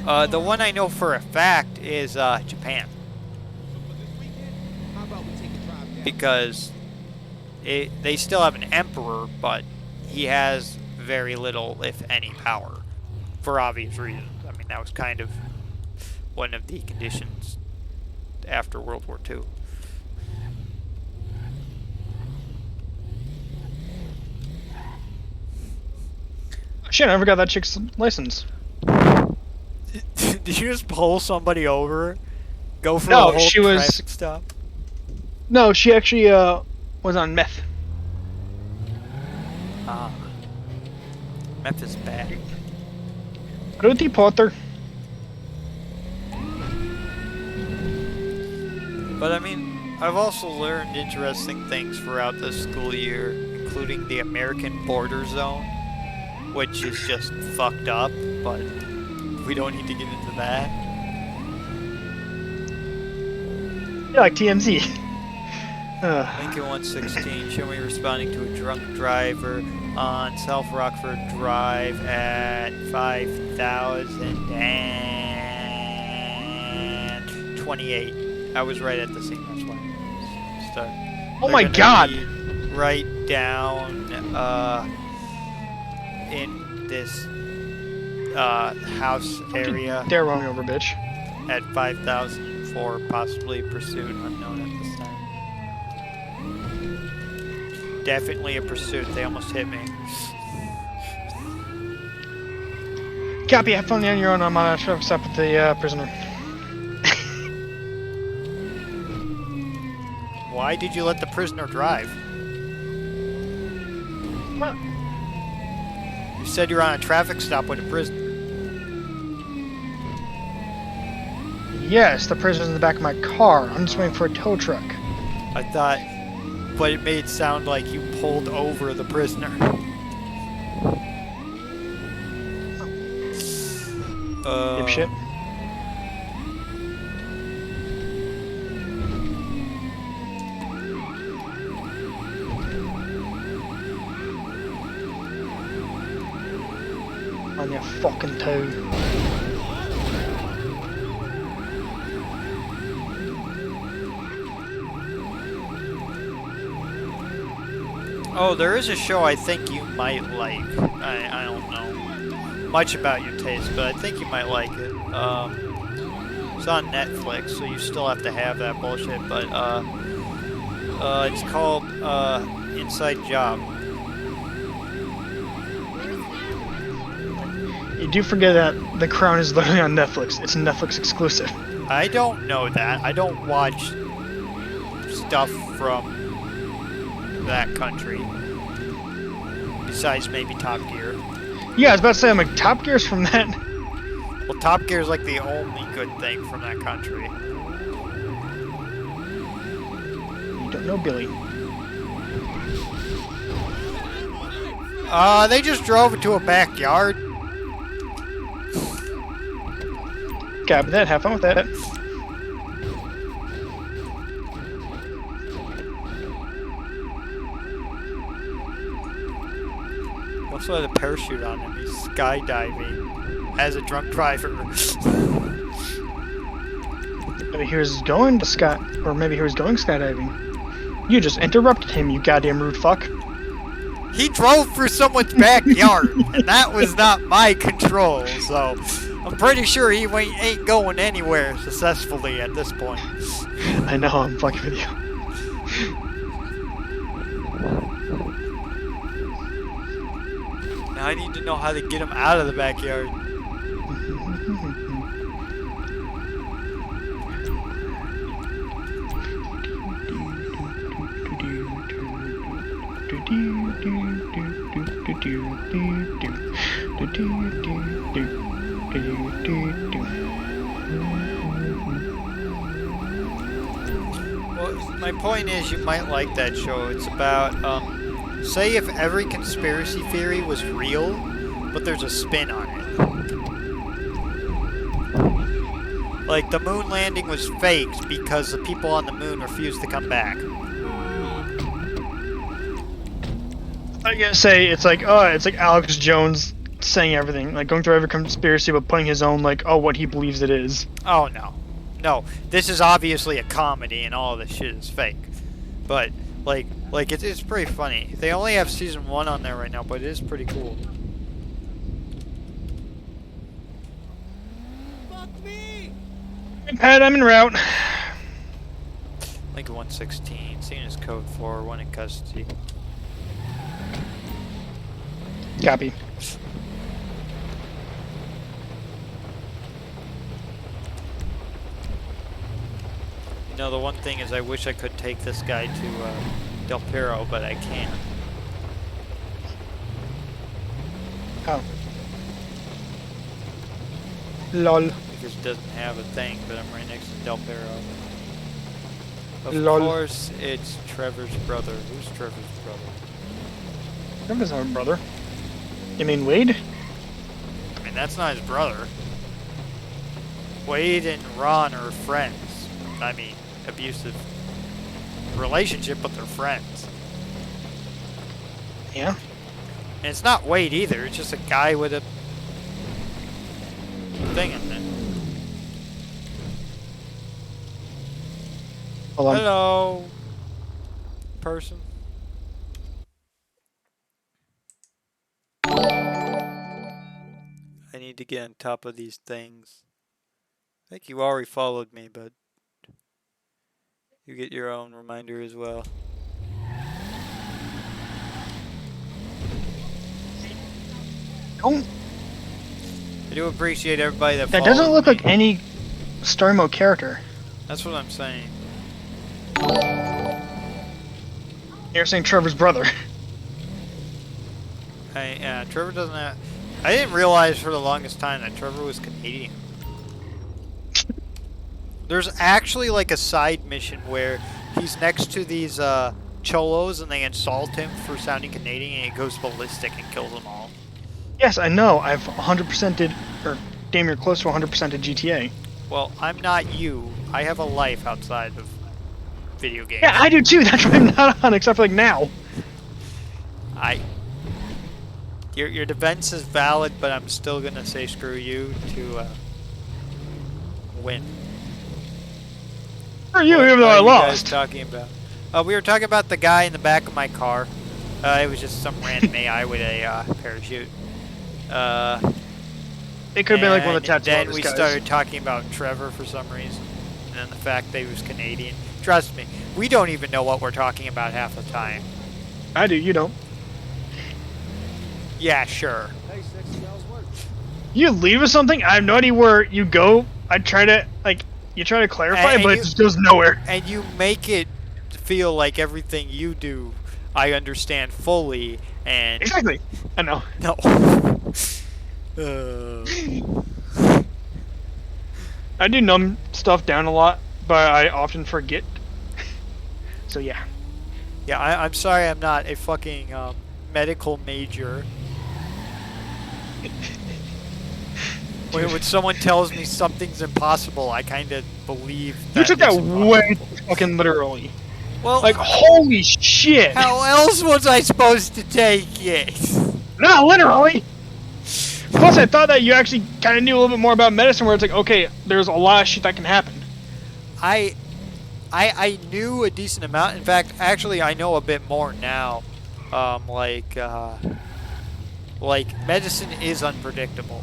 The one I know for a fact is Japan. Because they still have an emperor, but he has very little, if any, power. For obvious reasons. I mean, that was kind of one of the conditions after World War II. Shit, I never got that chick's license. Did you just pull somebody over? Go for No, a whole she was- traffic stop? No, she actually was on meth. Ah. Meth is bad. Ruthie Potter. But I mean, I've also learned interesting things throughout this school year, including the American border zone, which is just fucked up, but we don't need to get into that. Yeah, like TMZ. Lincoln 116, show me responding to a drunk driver on South Rockford Drive at 5,028. I was right at the scene, that's why. Start. Oh my god! Right down in this house area They're running over, bitch. at 5,004, possibly pursuit unknown at this time. Definitely a pursuit. They almost hit me. Copy, have fun on your own. I'm on a traffic stop with the prisoner. Why did you let the prisoner drive? What? You said you were on a traffic stop with a prisoner. Yes, the prisoner's in the back of my car. I'm just waiting for a tow truck. I thought, but it made it sound like you pulled over the prisoner. Dipshit. On your fucking toe. Oh, there is a show I think you might like. I don't know much about your taste, but I think you might like it. It's on Netflix, so you still have to have that bullshit, but it's called Inside Job. You do forget that The Crown is literally on Netflix. It's a Netflix exclusive. I don't know that. I don't watch stuff from that country. Besides maybe Top Gear. Yeah, I was about to say, I'm like, Top Gear's from that. Well, Top Gear is like the only good thing from that country. You don't know Billy. They just drove into a backyard. Copy that, have fun with that. He also had a parachute on him. He's skydiving as a drunk driver. Maybe he was going to or maybe he was going skydiving. You just interrupted him, you goddamn rude fuck. He drove through someone's backyard, and that was not my control, so I'm pretty sure he ain't going anywhere successfully at this point. I know, I'm fucking with you. Now I need to know how to get him out of the backyard. Well, my point is you might like that show. It's about, say if every conspiracy theory was real, but there's a spin on it. Like the moon landing was faked because the people on the moon refused to come back. I gotta say, it's like Alex Jones saying everything, like going through every conspiracy, but putting his own, like, what he believes it is. Oh no. No, this is obviously a comedy and all of this shit is fake. But, like it's pretty funny. They only have season 1 on there right now, but it is pretty cool. Fuck me! Hey, Pat, I'm en route. Lincoln 116, seen as code 4, 1 in custody. Copy. You know, the one thing is I wish I could take this guy to Del Perro, but I can't. Oh. Lol. Because it doesn't have a thing, but I'm right next to Del Perro. Of Lol. course, it's Trevor's brother. Who's Trevor's brother? Trevor's our brother. You mean Wade? I mean, that's not his brother. Wade and Ron are friends. I mean, abusive relationship, but they're friends. Yeah. And it's not Wade either. It's just a guy with a thing in it. Hold on. Hello, person. I need to get on top of these things. I think you already followed me, but you get your own reminder as well. Don't. I do appreciate everybody that That followed doesn't look me. like any story mode character. That's what I'm saying. You're saying Trevor's brother. Trevor doesn't have... I didn't realize for the longest time that Trevor was Canadian. There's actually like a side mission where he's next to these cholos and they insult him for sounding Canadian and he goes ballistic and kills them all. Yes, I know. I've 100% did, or damn near close to 100% to GTA. Well, I'm not you. I have a life outside of video games. Yeah, I do too. That's why I'm not on, except for like now. Your defense is valid, but I'm still gonna say screw you to win. For you, What even though are I you guys lost. talking about? We were talking about the guy in the back of my car. It was just some random AI with a parachute. It could have been like one of the And tattoo then artist we guys. started talking about Trevor for some reason, and then the fact that he was Canadian. Trust me, we don't even know what we're talking about half the time. I do, you don't. Yeah, sure. Hey, sexy Ellsworth. You leave with something, I have no idea where you go. I try to, like, you try to clarify, And but you- it just goes nowhere. And you make it feel like everything you do, I understand fully, and Exactly. I know. no. I do numb stuff down a lot, but I often forget. So yeah. Yeah, I'm sorry I'm not a fucking medical major. When someone tells me something's impossible, I kind of believe that You took that it's impossible. way fucking literally. Well, Like, holy shit! how else was I supposed to take it? Not literally! Plus, I thought that you actually kind of knew a little bit more about medicine, where it's like, okay, there's a lot of shit that can happen. I knew a decent amount. In fact, actually, I know a bit more now. Like medicine is unpredictable,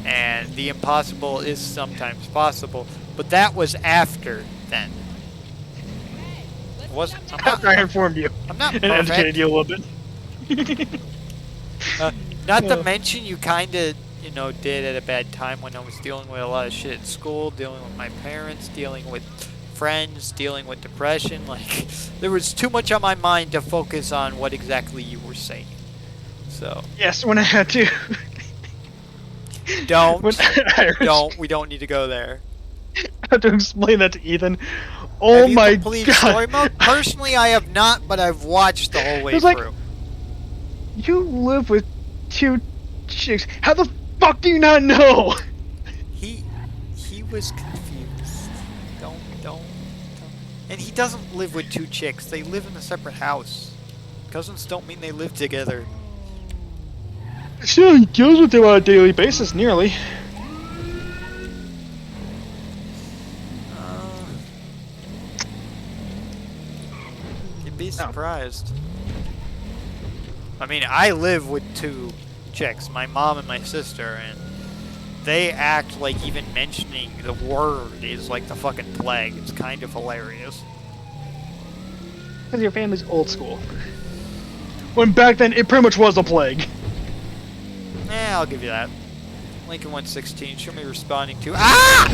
and the impossible is sometimes possible. But that was after then. I'm After I informed you not and educated perfect. you a little bit. Not to mention, you kind of, did at a bad time when I was dealing with a lot of shit at school, dealing with my parents, dealing with friends, dealing with depression. Like, there was too much on my mind to focus on what exactly you were saying. So, Yes, when I had to. don't, When we don't need to go there. I had to explain that to Ethan. Oh Have you my completed god. story mode? Personally, I have not, but I've watched the whole way It's like- through. You live with 2 chicks. How the fuck do you not know? He was confused. Don't. And he doesn't live with 2 chicks. They live in a separate house. Cousins don't mean they live together. Still, he deals with them on a daily basis, nearly. You'd be surprised. I mean, I live with 2 chicks, my mom and my sister, and they act like even mentioning the word is like the fucking plague. It's kind of hilarious. Because your family's old school. When back then, it pretty much was a plague. I'll give you that. Lincoln 116, show me responding to... Ah! I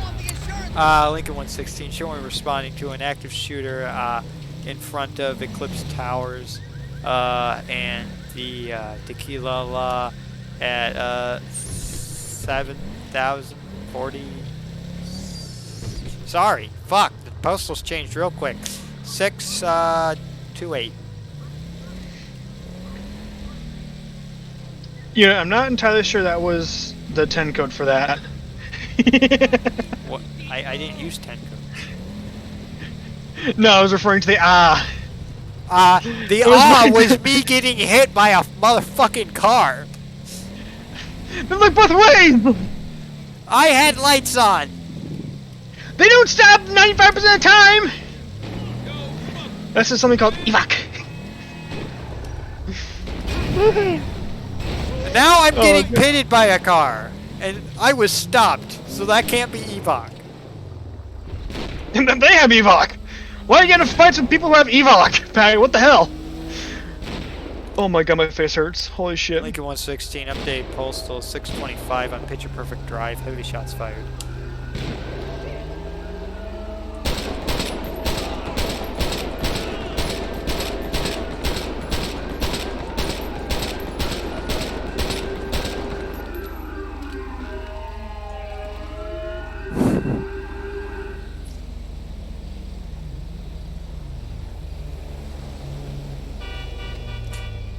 want the insurance. Lincoln 116, show me responding to an active shooter in front of Eclipse Towers and the Tequila Law at 7,040. Sorry, fuck. The postal's changed real quick. 628. Yeah, I'm not entirely sure that was the 10 code for that. What? I didn't use 10 code. No, I was referring to the ah. The It was my- was me getting hit by a motherfucking car. They look both ways! I had lights on. They don't stop 95% of the time! That's just something called evac. Now I'm getting God. pitted by a car. And I was stopped, so that can't be evac. And then they have evac. Why are you gonna fight with people who have evac, Patty? What the hell? Oh my god, my face hurts. Holy shit. Lincoln 116, update postal 625 on Picture Perfect Drive. Heavy shots fired.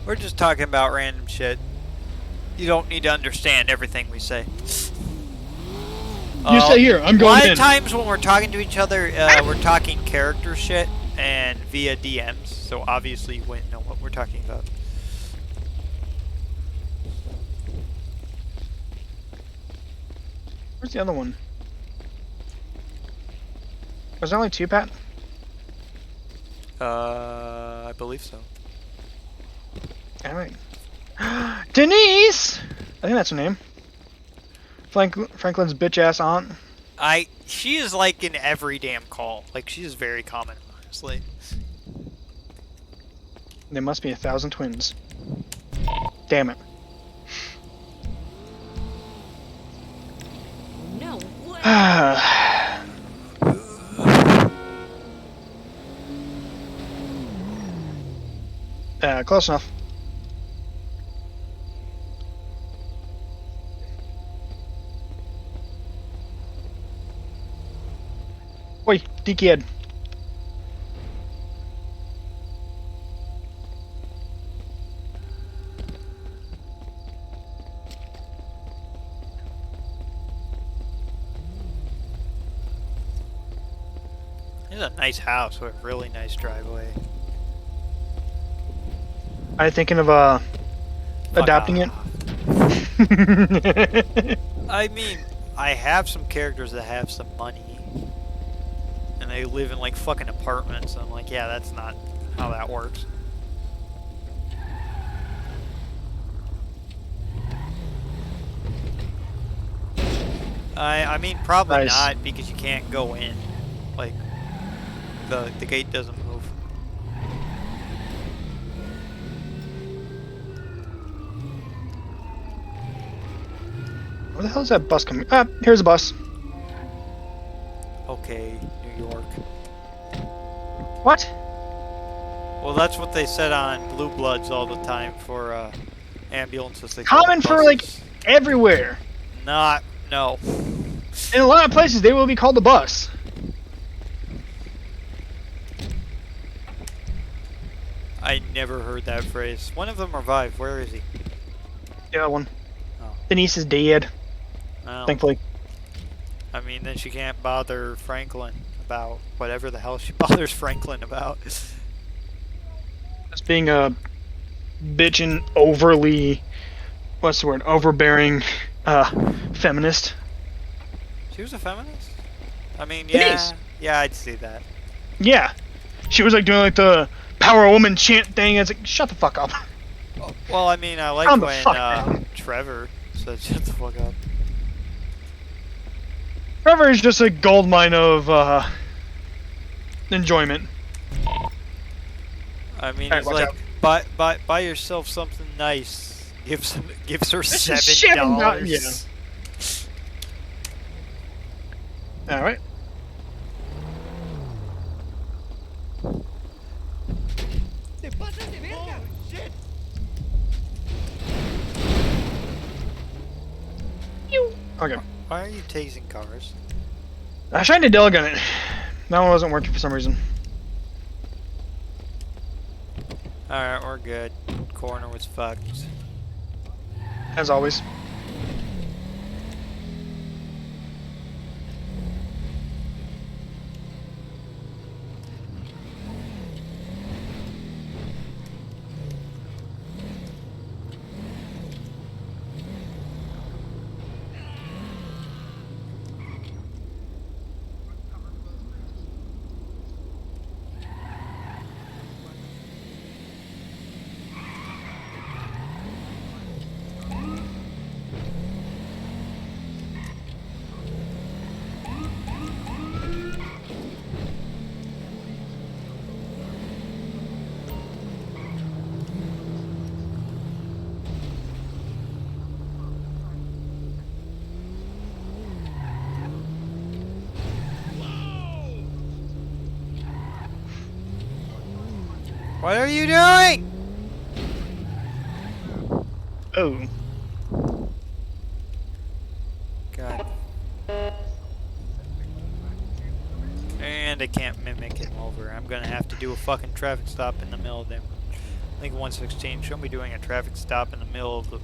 We're just talking about random shit. You don't need to understand everything we say. You stay here, I'm A going lot in. of times when we're talking to each other, we're talking character shit and via DMs, so obviously you wouldn't know what we're talking about. Where's the other one? Was there only two, Pat? I believe so. Alright. Denise! I think that's her name. Franklin's bitch ass aunt. She is like in every damn call. Like, she is very common, honestly. There must be 1,000 twins. Damn it. No way. Close enough. Oi, dickhead. It's a nice house with a really nice driveway. Are you thinking of Fuck adopting off. it? I mean, I have some characters that have some money. And they live in like fucking apartments. And I'm like, yeah, that's not how that works. I mean, probably Nice. not, because you can't go in. Like, the gate doesn't move. Where the hell is that bus coming? Ah, here's a bus. Okay, New York. What? Well, that's what they said on Blue Bloods all the time for ambulances. They call Common them for like buses. everywhere. No. In a lot of places, they will be called the bus. I never heard that phrase. One of them revived. Where is he? The other one. Oh. Denise is dead, Oh. thankfully. I mean, then she can't bother Franklin about whatever the hell she bothers Franklin about. Just being a bitchin' overly, what's the word, overbearing feminist. She was a feminist? I mean, Denise. yeah, I'd see that. Yeah. She was like doing like the power woman chant thing. It's like, shut the fuck up. Well, I mean, I like Calm the when fuck down. Trevor said shut the fuck up. Trevor is just a goldmine of enjoyment. I mean, Alright, he's watch like, buy yourself something nice. Gives her This is $7. $7, All right. ¡Te pasas de verga! ¡Shit! Okay. Why are you tasing cars? I tried to dog on it. That one wasn't working for some reason. Alright, we're good. Corner was fucked. As always. What are you doing? Oh. God. And I can't mimic him over. I'm gonna have to do a fucking traffic stop in the middle of them. Lincoln 116 shouldn't be doing a traffic stop in the middle of the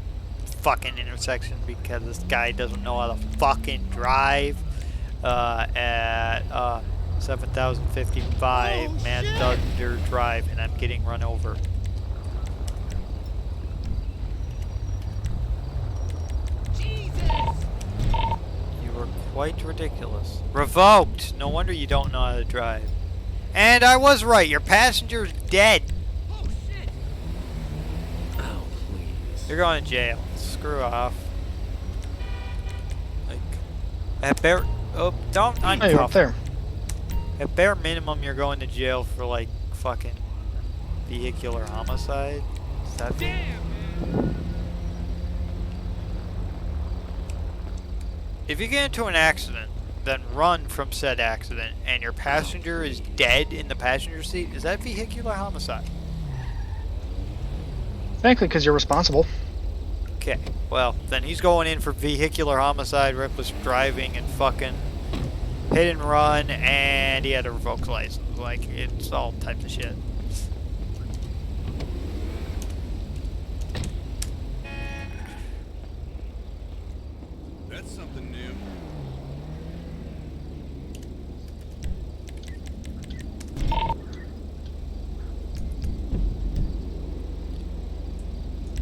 fucking intersection because this guy doesn't know how to fucking drive at 7055 Mad Thunder Drive, and I'm getting run over. You were quite ridiculous. Revoked! No wonder you don't know how to drive. And I was right, your passenger's dead. Oh shit! Oh, please. You're going to jail. Screw off. Like, at bare... Oh, don't Hey, uncuff. up there. At bare minimum, you're going to jail for, like, fucking vehicular homicide. Is that... If you get into an accident, then run from said accident, and your passenger is dead in the passenger seat, is that vehicular homicide? Thankfully, because you're responsible. Okay, well, then he's going in for vehicular homicide, reckless driving, and fucking hit and run, and he had a revoked license. Like, it's all types of shit. That's something new.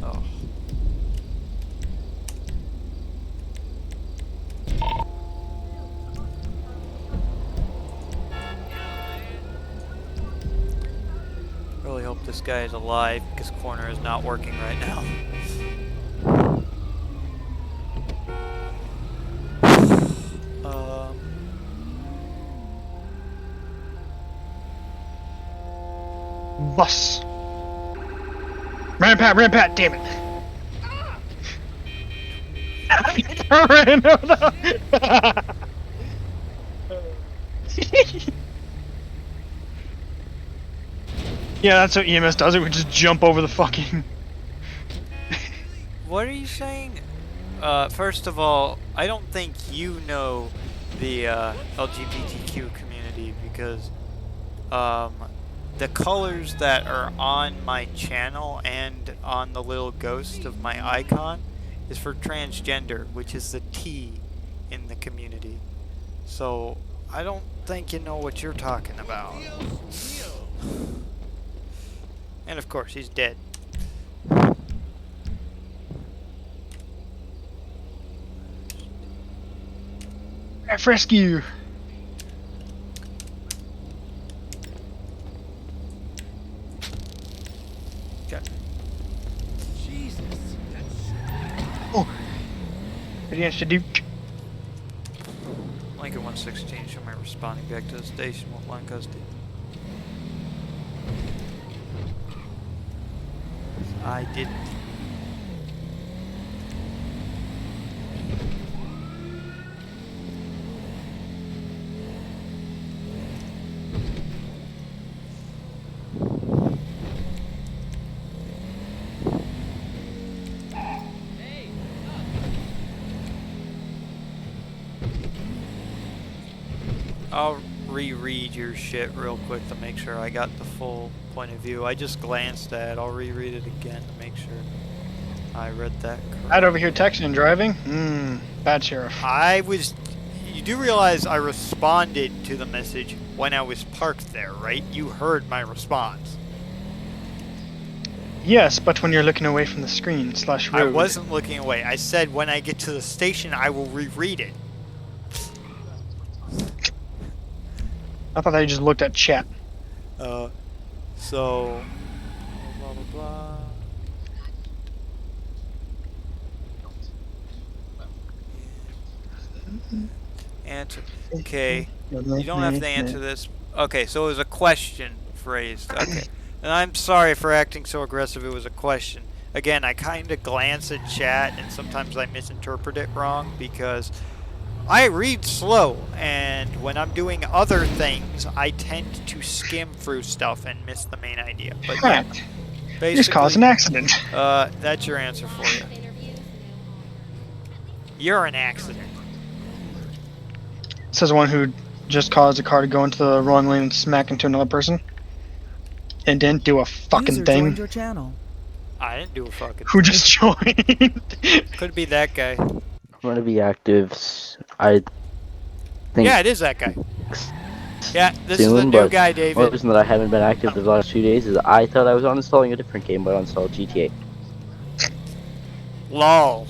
Oh. Really hope this guy is alive because corner is not working right now. Bus. Ran Pat, damn it. Ran over. Yeah, that's how EMS does it. We just jump over the fucking. What are you saying? First of all, I don't think you know the LGBTQ community because the colors that are on my channel and on the little ghost of my icon is for transgender, which is the T in the community. So I don't think you know what you're talking about. And of course, he's dead. F rescue. Okay. Jesus, that's Oh. Against the Duke. Lincoln 116, show me responding back to the station with line custody. I didn't. reread your shit real quick to make sure I got the full point of view. I just glanced at it. I'll reread it again to make sure I read that correctly. I'd over here texting and driving. Bad sheriff. You do realize I responded to the message when I was parked there, right? You heard my response. Yes, but when you're looking away from the screen /road. I wasn't looking away. I said when I get to the station, I will reread it. I thought I just looked at chat. So... Blah, blah, blah. Answer. Okay. You don't have to answer this. Okay, so it was a question phrased. Okay. And I'm sorry for acting so aggressive. It was a question. Again, I kind of glance at chat, and sometimes I misinterpret it wrong because I read slow, and when I'm doing other things, I tend to skim through stuff and miss the main idea. But yeah, basically, just caused an accident. That's your answer for you. You're an accident. Says one who just caused a car to go into the wrong lane and smack into another person. And didn't do a fucking User thing. joined your channel. I didn't do a fucking Who thing. just joined? Could be that guy. I'm gonna be active. I think. Yeah, it is that guy. Yeah, this is soon, the new but guy, The only David. reason that I haven't been active the last 2 days is I thought I was uninstalling a different game, but I installed GTA. LOL.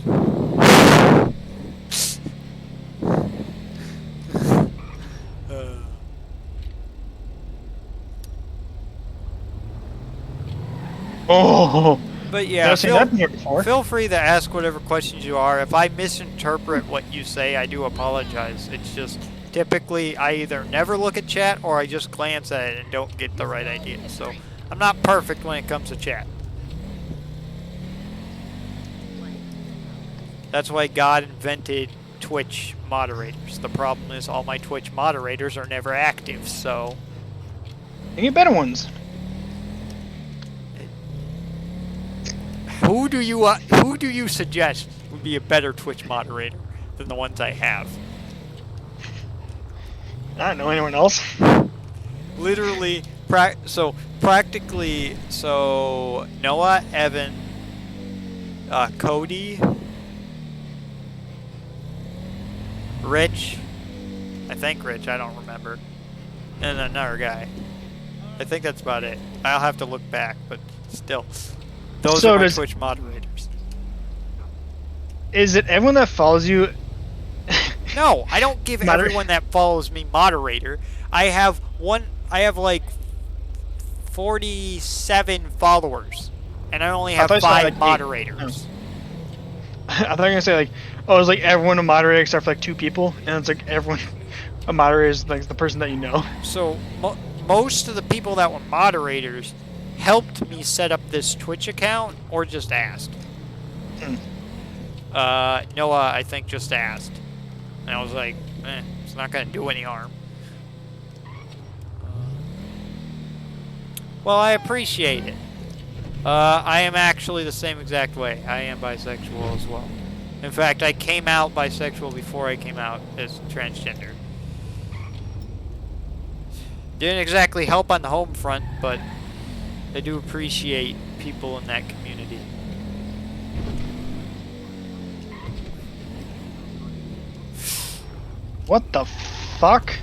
Oh, But yeah, never seen that in here before. feel free to ask whatever questions you are. If I misinterpret what you say, I do apologize. It's just typically I either never look at chat or I just glance at it and don't get the right idea. So I'm not perfect when it comes to chat. That's why God invented Twitch moderators. The problem is all my Twitch moderators are never active, so... They get better ones. Who do you suggest would be a better Twitch moderator than the ones I have? I don't know anyone else. Literally, practically, Noah, Evan, Cody, Rich, I think Rich, I don't remember, and another guy. I think that's about it. I'll have to look back, but still. Those are my Twitch moderators. Is it everyone that follows you? No, I don't give everyone that follows me moderator. I have like 47 followers, and I only have 5 moderators. I thought you were gonna say like, oh, it's like everyone a moderator except for like 2 people, and it's like everyone a moderator is like the person that you know. So most of the people that were moderators helped me set up this Twitch account, or just asked. Noah, I think, just asked. And I was like, it's not going to do any harm. Well, I appreciate it. I am actually the same exact way. I am bisexual as well. In fact, I came out bisexual before I came out as transgender. Didn't exactly help on the home front, but I do appreciate people in that community. What the fuck?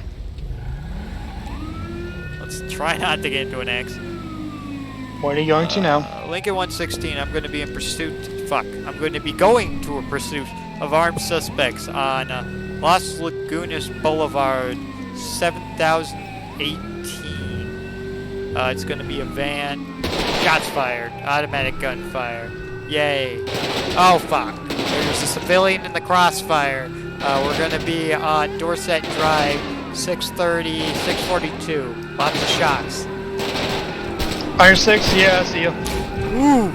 Let's try not to get into an accident. What are you going to now? Lincoln 116, I'm going to be in pursuit. I'm going to be going to a pursuit of armed suspects on Las Lagunas Boulevard, 7018. It's going to be a van. Shots fired. Automatic gunfire. Yay. Oh, fuck. There's a civilian in the crossfire. We're going to be on Dorset Drive, 630, 642. Lots of shots. Iron 6, yeah, I see you. Ooh.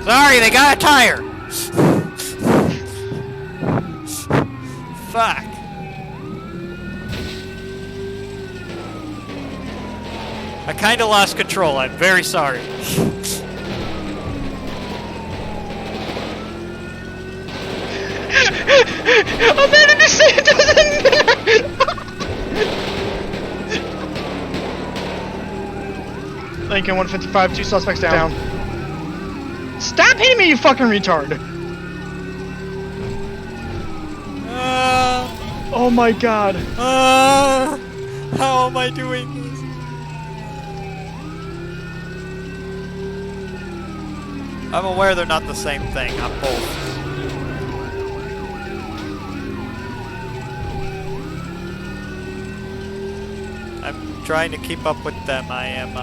Sorry, they got a tire. Fuck. I kind of lost control. I'm very sorry. I'm in the DeSantis in Lincoln 155, 2 suspects down. Stop hitting me, you fucking retard! Oh my god. How am I doing this? I'm aware they're not the same thing. I'm both. I'm trying to keep up with them. I am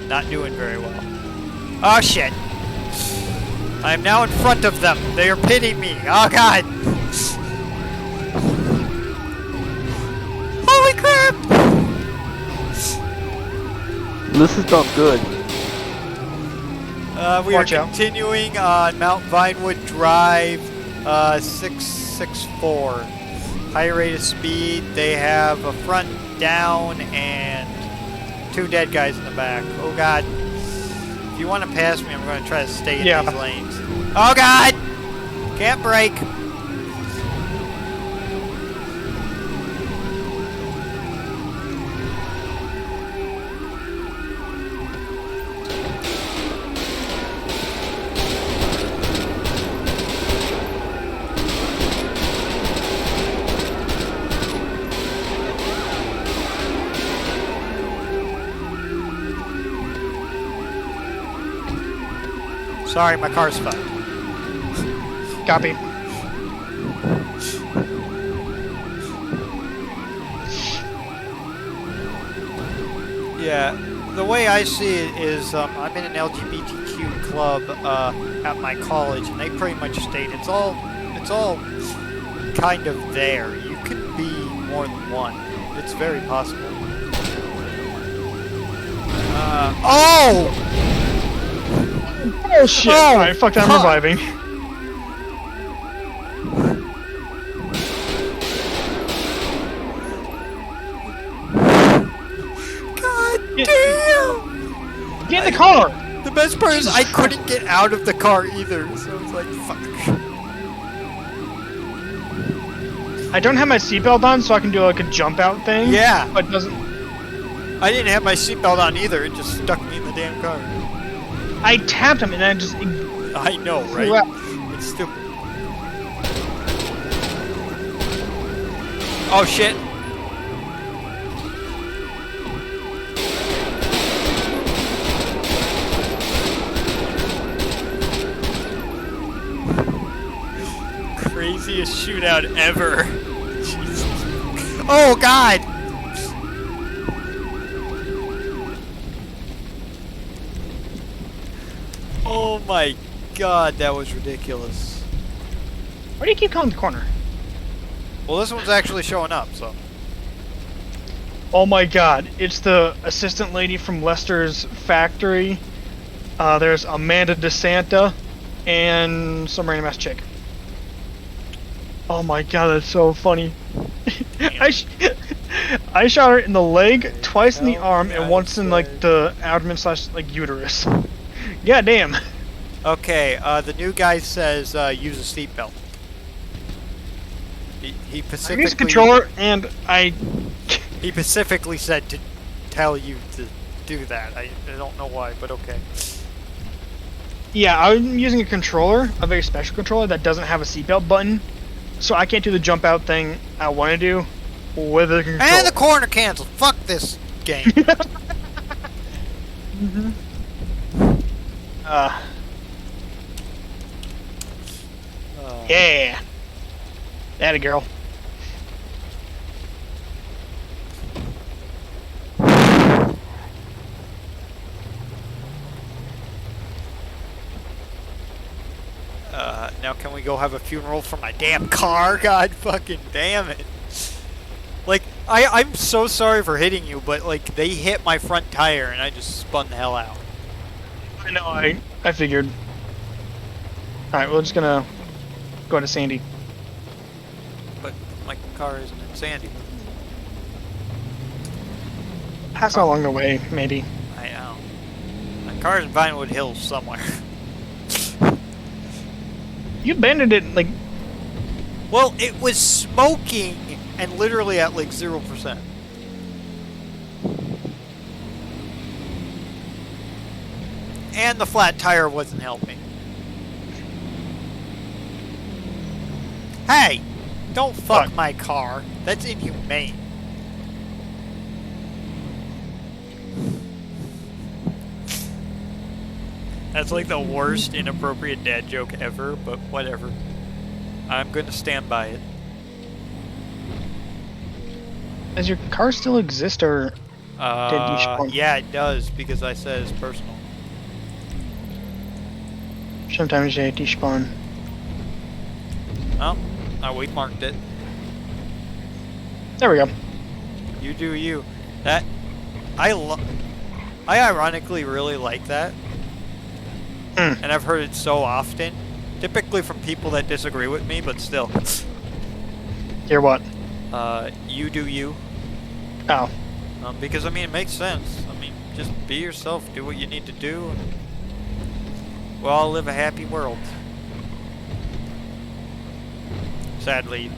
not doing very well. Oh shit! I am now in front of them. They are pitting me. Oh god! Holy crap! This is not good. We Watch are out. continuing on Mount Vinewood Drive, 664. High rate of speed. They have a front down and 2 dead guys in the back. Oh god. If you want to pass me, I'm going to try to stay in these lanes. Oh god! Can't brake. Sorry, my car's fucked. Copy. Yeah, the way I see it is I'm in an LGBTQ club at my college, and they pretty much state it's all kind of there. You could be more than one. It's very possible. Oh! Oh shit! Oh, Alright, fuck that, I'm fuck. reviving. God Get- damn! Get in the car! The best part is I couldn't get out of the car either, so it's like, fuck. I don't have my seatbelt on, so I can do like a jump out thing. Yeah. But it doesn't. I didn't have my seatbelt on either, it just stuck me in the damn car. I tapped him and then I just. I know, right? Wow. It's stupid. Oh shit. Craziest shootout ever. Jesus. Oh god! Oh my god, that was ridiculous. Why do you keep calling the corner? Well, this one's actually showing up, so. Oh my god, it's the assistant lady from Lester's factory. There's Amanda DeSanta and some random ass chick. Oh my god, that's so funny. I shot her in the leg, twice in the arm, and once in like the abdomen / like uterus. God damn. Okay, the new guy says use a seatbelt. He I use a specifically controller and he specifically said to tell you to do that. I don't know why, but okay. yeah, I'm using a controller, a very special controller that doesn't have a seatbelt button, so I can't do the jump out thing I want to do with a controller. And the corner canceled. Fuck this game. Yeah. That a girl. Now can we go have a funeral for my damn car? God fucking damn it. Like, I'm so sorry for hitting you, but like, they hit my front tire and I just spun the hell out. I know, I figured. Alright, we're just gonna go to Sandy. But my car isn't in Sandy. Pass along the way, maybe. I know. My car's in Vinewood Hills somewhere. You abandoned it, like, Well, it was smoking and literally at like 0%. And the flat tire wasn't helping. Hey! Don't fuck What? my car. That's inhumane. That's like the worst inappropriate dad joke ever, but whatever. I'm gonna stand by it. Does your car still exist, or did you spawn? Yeah, it does, because I said it's personal. Sometimes you despawn. Oh, we marked it. There we go. You do you. That, I ironically really like that. Hmm. And I've heard it so often. Typically from people that disagree with me, but still. Hear what? You do you. Oh. Because, I mean, it makes sense. I mean, just be yourself, do what you need to do, and we'll all live a happy world. Sadly,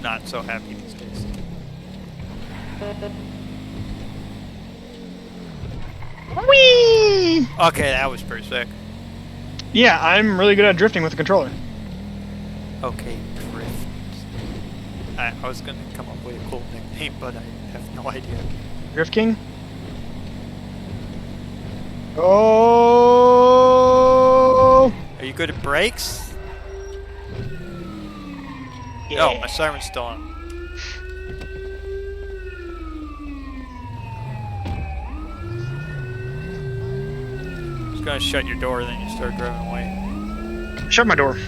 not so happy these days. Whee! Okay, that was pretty sick. Yeah, I'm really good at drifting with the controller. Okay, drift. I was gonna come up with a cool nickname, but I have no idea. Drift King? Oh! Are you good at brakes? Yeah. Oh, my siren's still on. Just gonna shut your door, then you start driving away. Shut my door.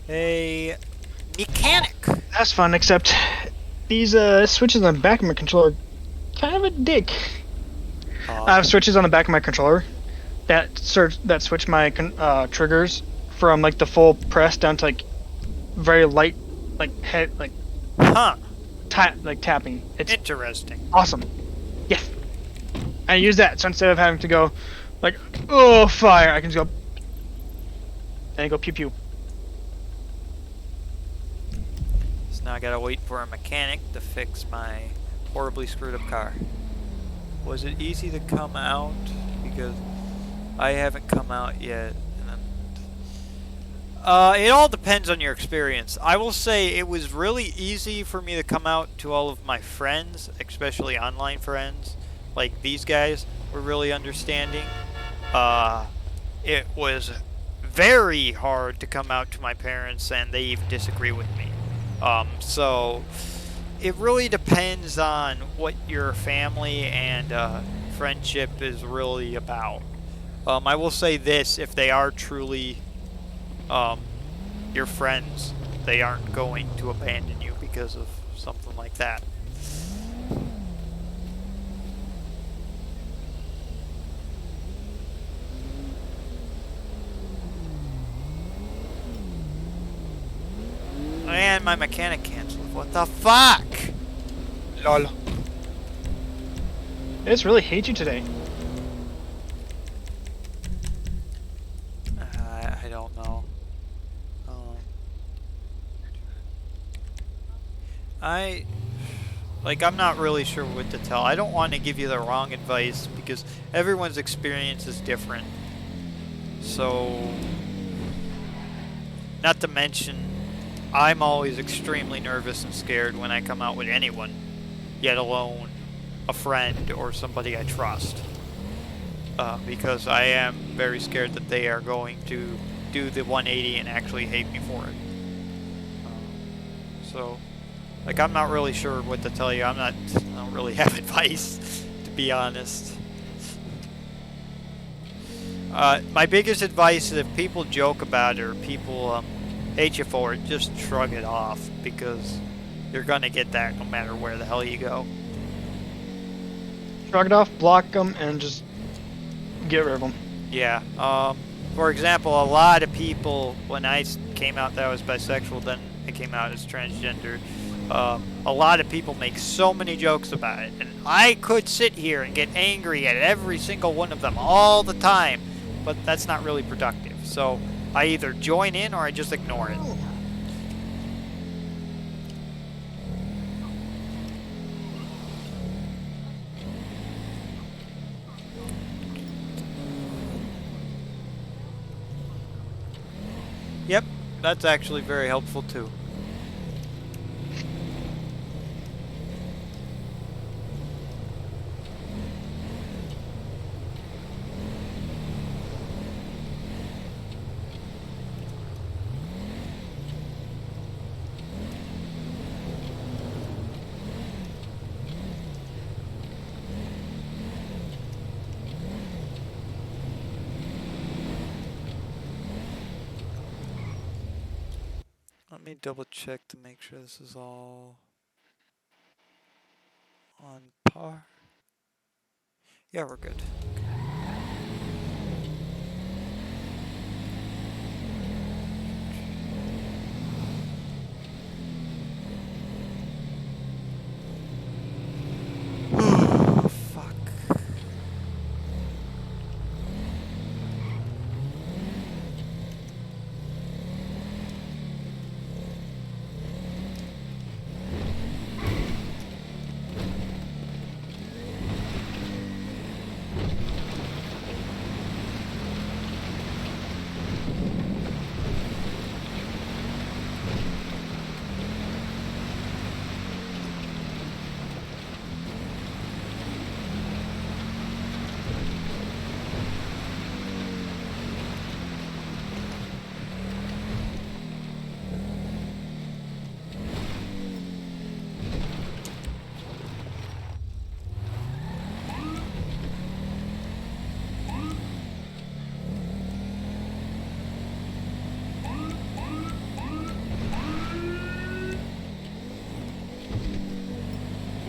A mechanic. That's fun, except these switches on the back of my controller, kind of a dick. I have switches on the back of my controller that switch my triggers from like the full press down to like very light, like head, like Huh. tapping. It's Interesting. awesome. Yes. I use that, so instead of having to go like, oh fire, I can just go and go pew pew. So now I gotta wait for a mechanic to fix my horribly screwed up car. Was it easy to come out? Because I haven't come out yet. It all depends on your experience. I will say it was really easy for me to come out to all of my friends, especially online friends. Like these guys were really understanding. It was very hard to come out to my parents, and they even disagree with me. So it really depends on what your family and friendship is really about. I will say this, if they are truly your friends, they aren't going to abandon you because of something like that. And my mechanic canceled. What the fuck? Lol. I just really hate you today. I don't know. I'm not really sure what to tell. I don't want to give you the wrong advice because everyone's experience is different. So, not to mention, I'm always extremely nervous and scared when I come out with anyone, yet alone a friend or somebody I trust. Because I am very scared that they are going to do the 180 and actually hate me for it. I'm not really sure what to tell you. I don't really have advice, to be honest. My biggest advice is if people joke about it or people hate you for it, just shrug it off, because you're gonna get that no matter where the hell you go. Shrug it off, block them, and just get rid of them. Yeah. For example, a lot of people, when I came out that I was bisexual, then I came out as transgender. A lot of people make so many jokes about it, and I could sit here and get angry at every single one of them all the time, but that's not really productive. So I either join in or I just ignore it. Yep, that's actually very helpful too. Let me double check to make sure this is all on par. Yeah, we're good. Fuck.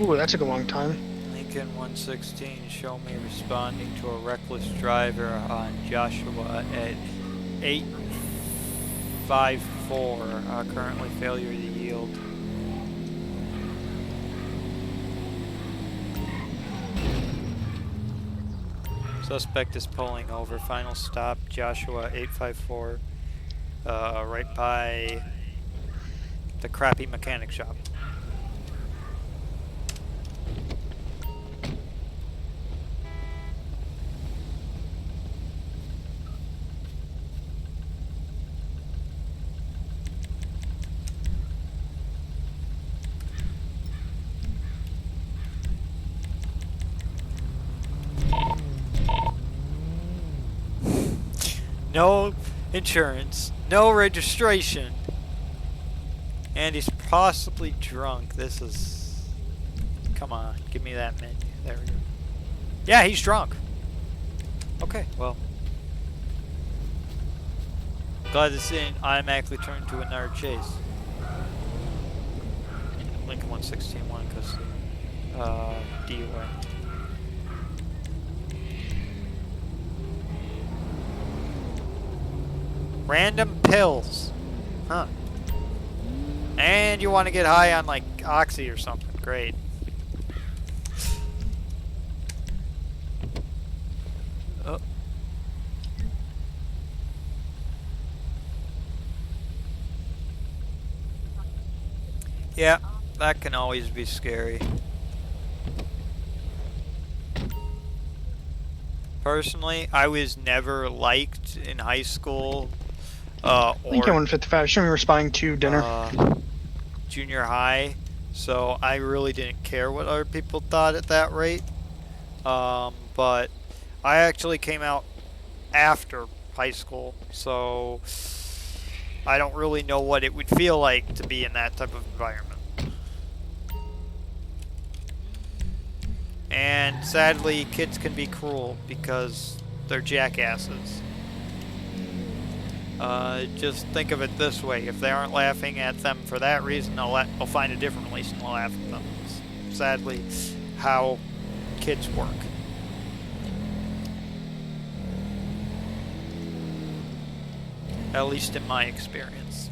Ooh, that took a long time. Lincoln 116, show me responding to a reckless driver on Joshua at 854. Currently failure to yield. Suspect is pulling over. Final stop, Joshua 854. Right by the crappy mechanic shop. No insurance, no registration, and he's possibly drunk. This is... Come on, give me that menu. There we go. Yeah, he's drunk. Okay, well. Glad this didn't automatically turn to another chase. Lincoln 116 1 because DUI. Random pills. Huh. And you want to get high on like oxy or something. Great. Oh. Yeah, that can always be scary. Personally, I was never liked in high school. Lincoln Or 155, show me responding to dinner. Junior high, so I really didn't care what other people thought at that rate. But I actually came out after high school, so I don't really know what it would feel like to be in that type of environment. And sadly, kids can be cruel because they're jackasses. Just think of it this way: if they aren't laughing at them for that reason, they'll find a different reason to laugh at them. It's sadly how kids work. At least in my experience.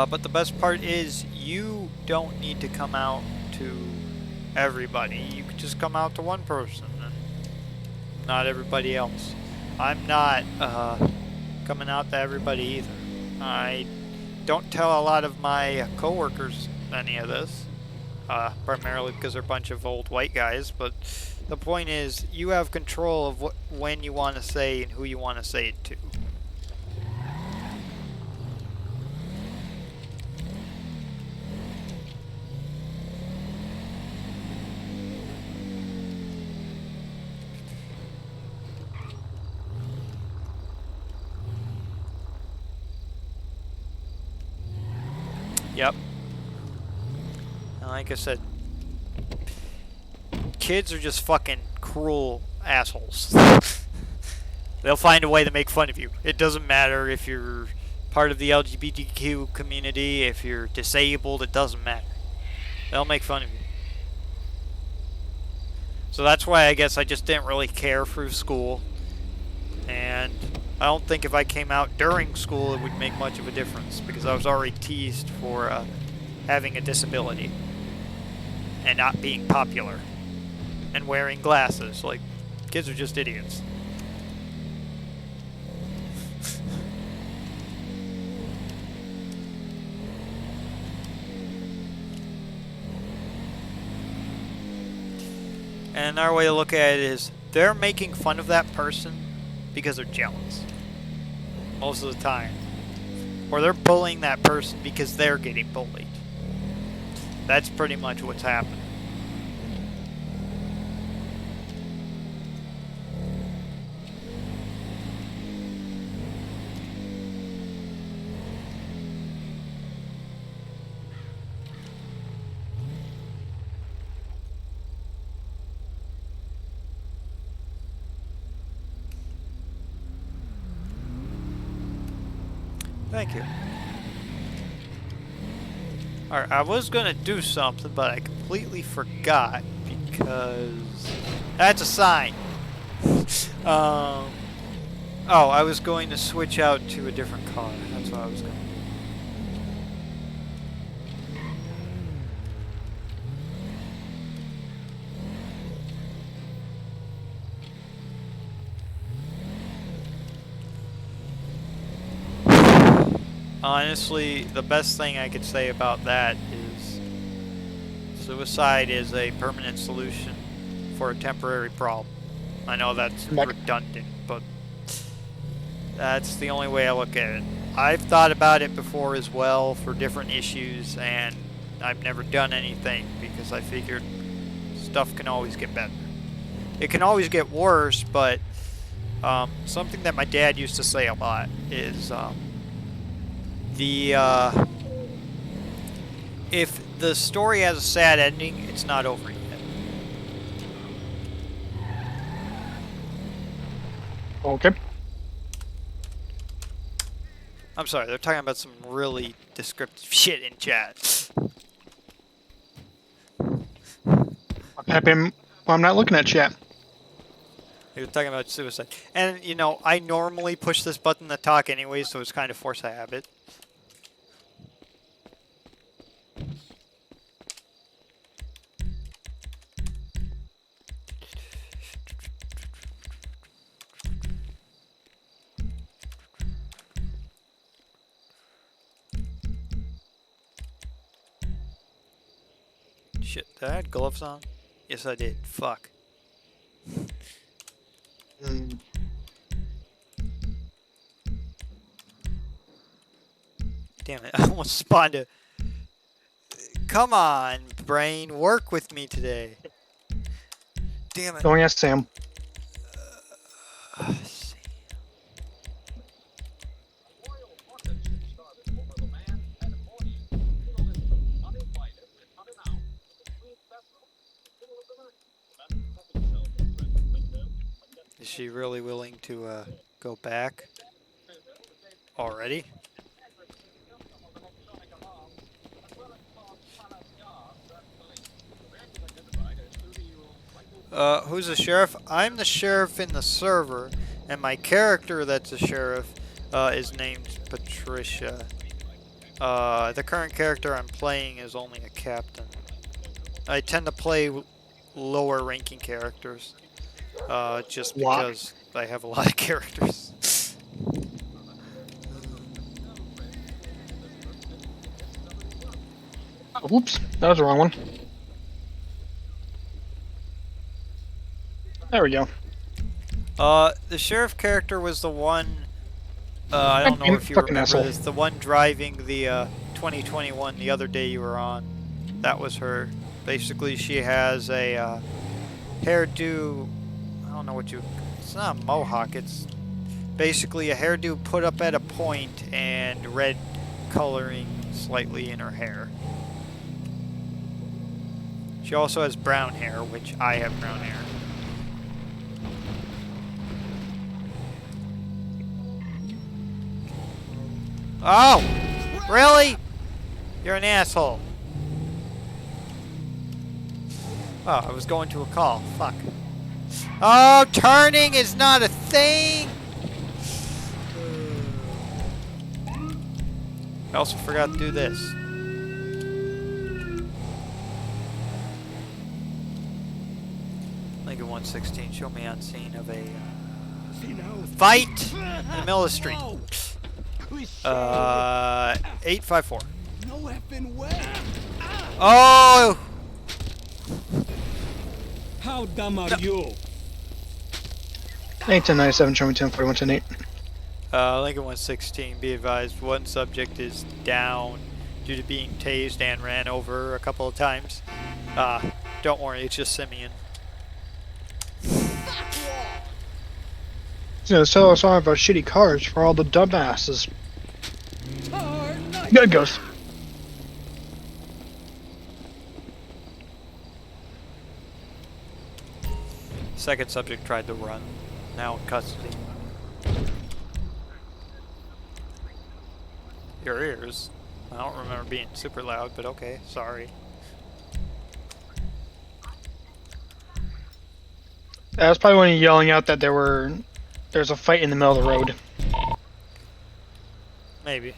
But the best part is you don't need to come out to everybody. You could just come out to one person and not everybody else. I'm not coming out to everybody either. I don't tell a lot of my coworkers any of this. Primarily because they're a bunch of old white guys, but the point is, you have control of when you want to say and who you want to say it to. Yep. And like I said, kids are just fucking cruel assholes. They'll find a way to make fun of you. It doesn't matter if you're part of the LGBTQ community, if you're disabled, it doesn't matter. They'll make fun of you. So that's why I guess I just didn't really care through school. And I don't think if I came out during school it would make much of a difference, because I was already teased for having a disability and not being popular and wearing glasses. Like, kids are just idiots. And another way to look at it is, they're making fun of that person because they're jealous. Most of the time. Or they're bullying that person because they're getting bullied. That's pretty much what's happening. Thank you. Alright, I was gonna do something, but I completely forgot because that's a sign. Oh, I was going to switch out to a different car. That's what I was going to do. Honestly, the best thing I could say about that is suicide is a permanent solution for a temporary problem. I know that's redundant, but that's the only way I look at it. I've thought about it before as well for different issues, and I've never done anything because I figured stuff can always get better. It can always get worse, but something that my dad used to say a lot is if the story has a sad ending, it's not over yet. Okay. I'm sorry, they're talking about some really descriptive shit in chat. I'm happy I'm not looking at chat. They were talking about suicide. And, you know, I normally push this button to talk anyway, so it's kind of force of habit. Shit, did I have gloves on? Yes, I did. Fuck. Damn it, I almost spawned a... Come on, brain, work with me today. Damn it. Don't ask Sam. Is she really willing to go back already? Who's the sheriff? I'm the sheriff in the server, and my character that's a sheriff is named Patricia. The current character I'm playing is only a captain. I tend to play lower ranking characters, just because I have a lot of characters. Oops, that was the wrong one. There we go. The sheriff character was the one. I don't know if you Fucking remember asshole. this. The one driving the 2021 the other day you were on. That was her. Basically, she has a hairdo. I don't know what you. It's not a mohawk. It's basically a hairdo put up at a point and red coloring slightly in her hair. She also has brown hair, which I have brown hair. Oh! Really? You're an asshole. Oh, I was going to a call. Fuck. Oh, turning is not a thing! I also forgot to do this. Lincoln 116, show me on scene of a fight in the middle of the street. 854. No effing way. Oh! How dumb are you? 81097, show me 1041, 10-8. Lincoln 116, be advised, one subject is down due to being tased and ran over a couple of times. Don't worry, it's just Simeon. You know, sell us all of our shitty cars for all the dumbasses. Good goes. Second subject tried to run, now in custody. Your ears. I don't remember being super loud, but okay, sorry. That's probably when you're yelling out that there's a fight in the middle of the road. Maybe.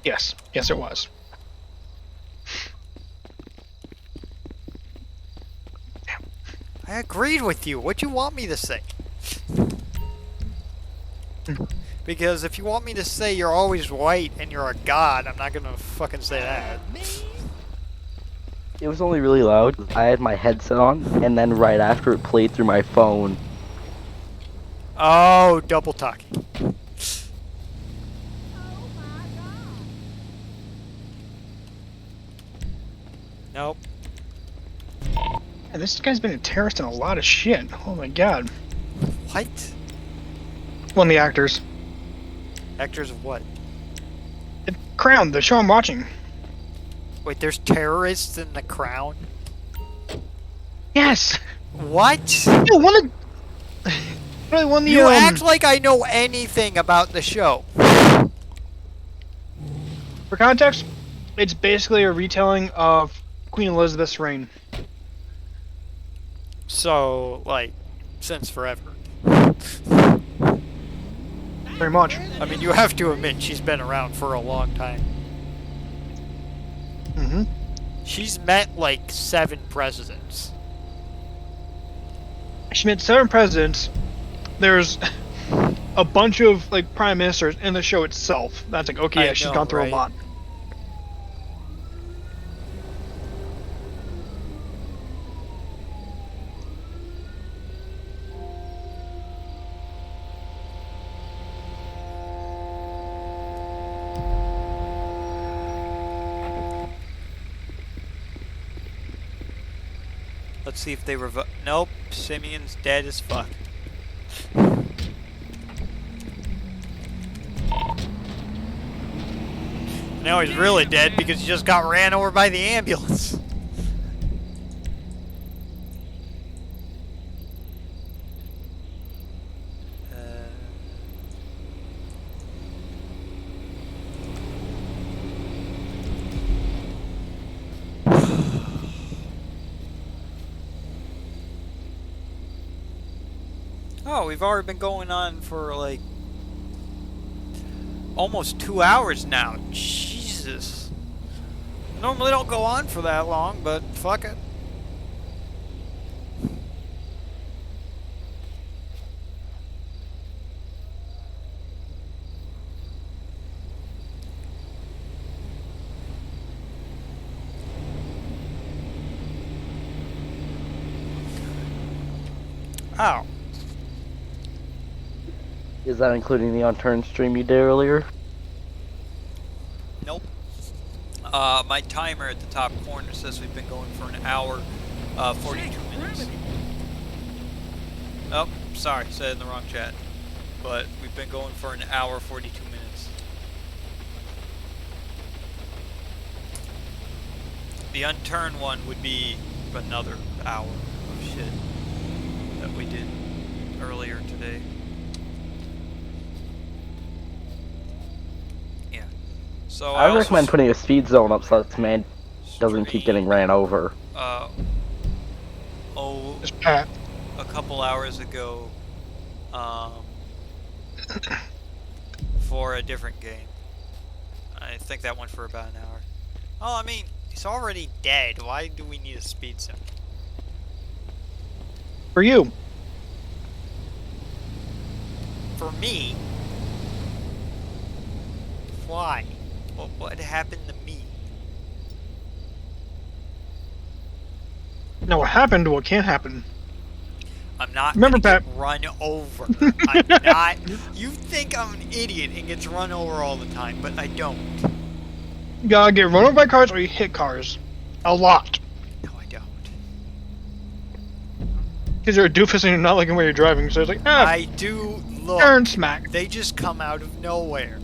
Yes, yes, it was. I agreed with you. What do you want me to say? Because if you want me to say you're always white and you're a god, I'm not gonna fucking say that. It was only really loud. I had my headset on, and then right after it played through my phone. Oh, double talking. Nope. And this guy's been a terrorist in a lot of shit. Oh my god. What? One of the actors. Actors of what? Crown, the show I'm watching. Wait, there's terrorists in The Crown? Yes! What? No, one of really one of the You act like I know anything about the show. For context, it's basically a retelling of Queen Elizabeth's reign. So, like, since forever. Very much. I mean, you have to admit she's been around for a long time. Mm-hmm. She's met like 7 presidents. She met 7 presidents. There's a bunch of like prime ministers in the show itself. That's like, okay, yeah, she's gone through a lot. Let's see if they revoke. Nope, Simeon's dead as fuck. Now he's really dead because he just got ran over by the ambulance. Oh, we've already been going on for like almost 2 hours now. Jesus. Normally don't go on for that long, but fuck it. How? Is that including the unturned stream you did earlier? Nope. My timer at the top corner says we've been going for an hour, 42 minutes. Oh, sorry, said it in the wrong chat. But we've been going for an hour, 42 minutes. The unturned one would be another hour of shit that we did earlier today. Yeah. So I also recommend putting a speed zone up so that man doesn't keep getting ran over. Just Pat. A couple hours ago, for a different game. I think that went for about an hour. Oh, I mean, he's already dead. Why do we need a speed zone? For you. For me? Why? What happened to me? Now what happened, what can't happen. I'm not Remember, gonna Pat. get run over. I'm not. You think I'm an idiot and gets run over all the time, but I don't. You gotta get run over by cars or you hit cars. A lot. No, I don't. Because you're a doofus and you're not looking where you're driving, so it's like, I do look. turn smack. They just come out of nowhere.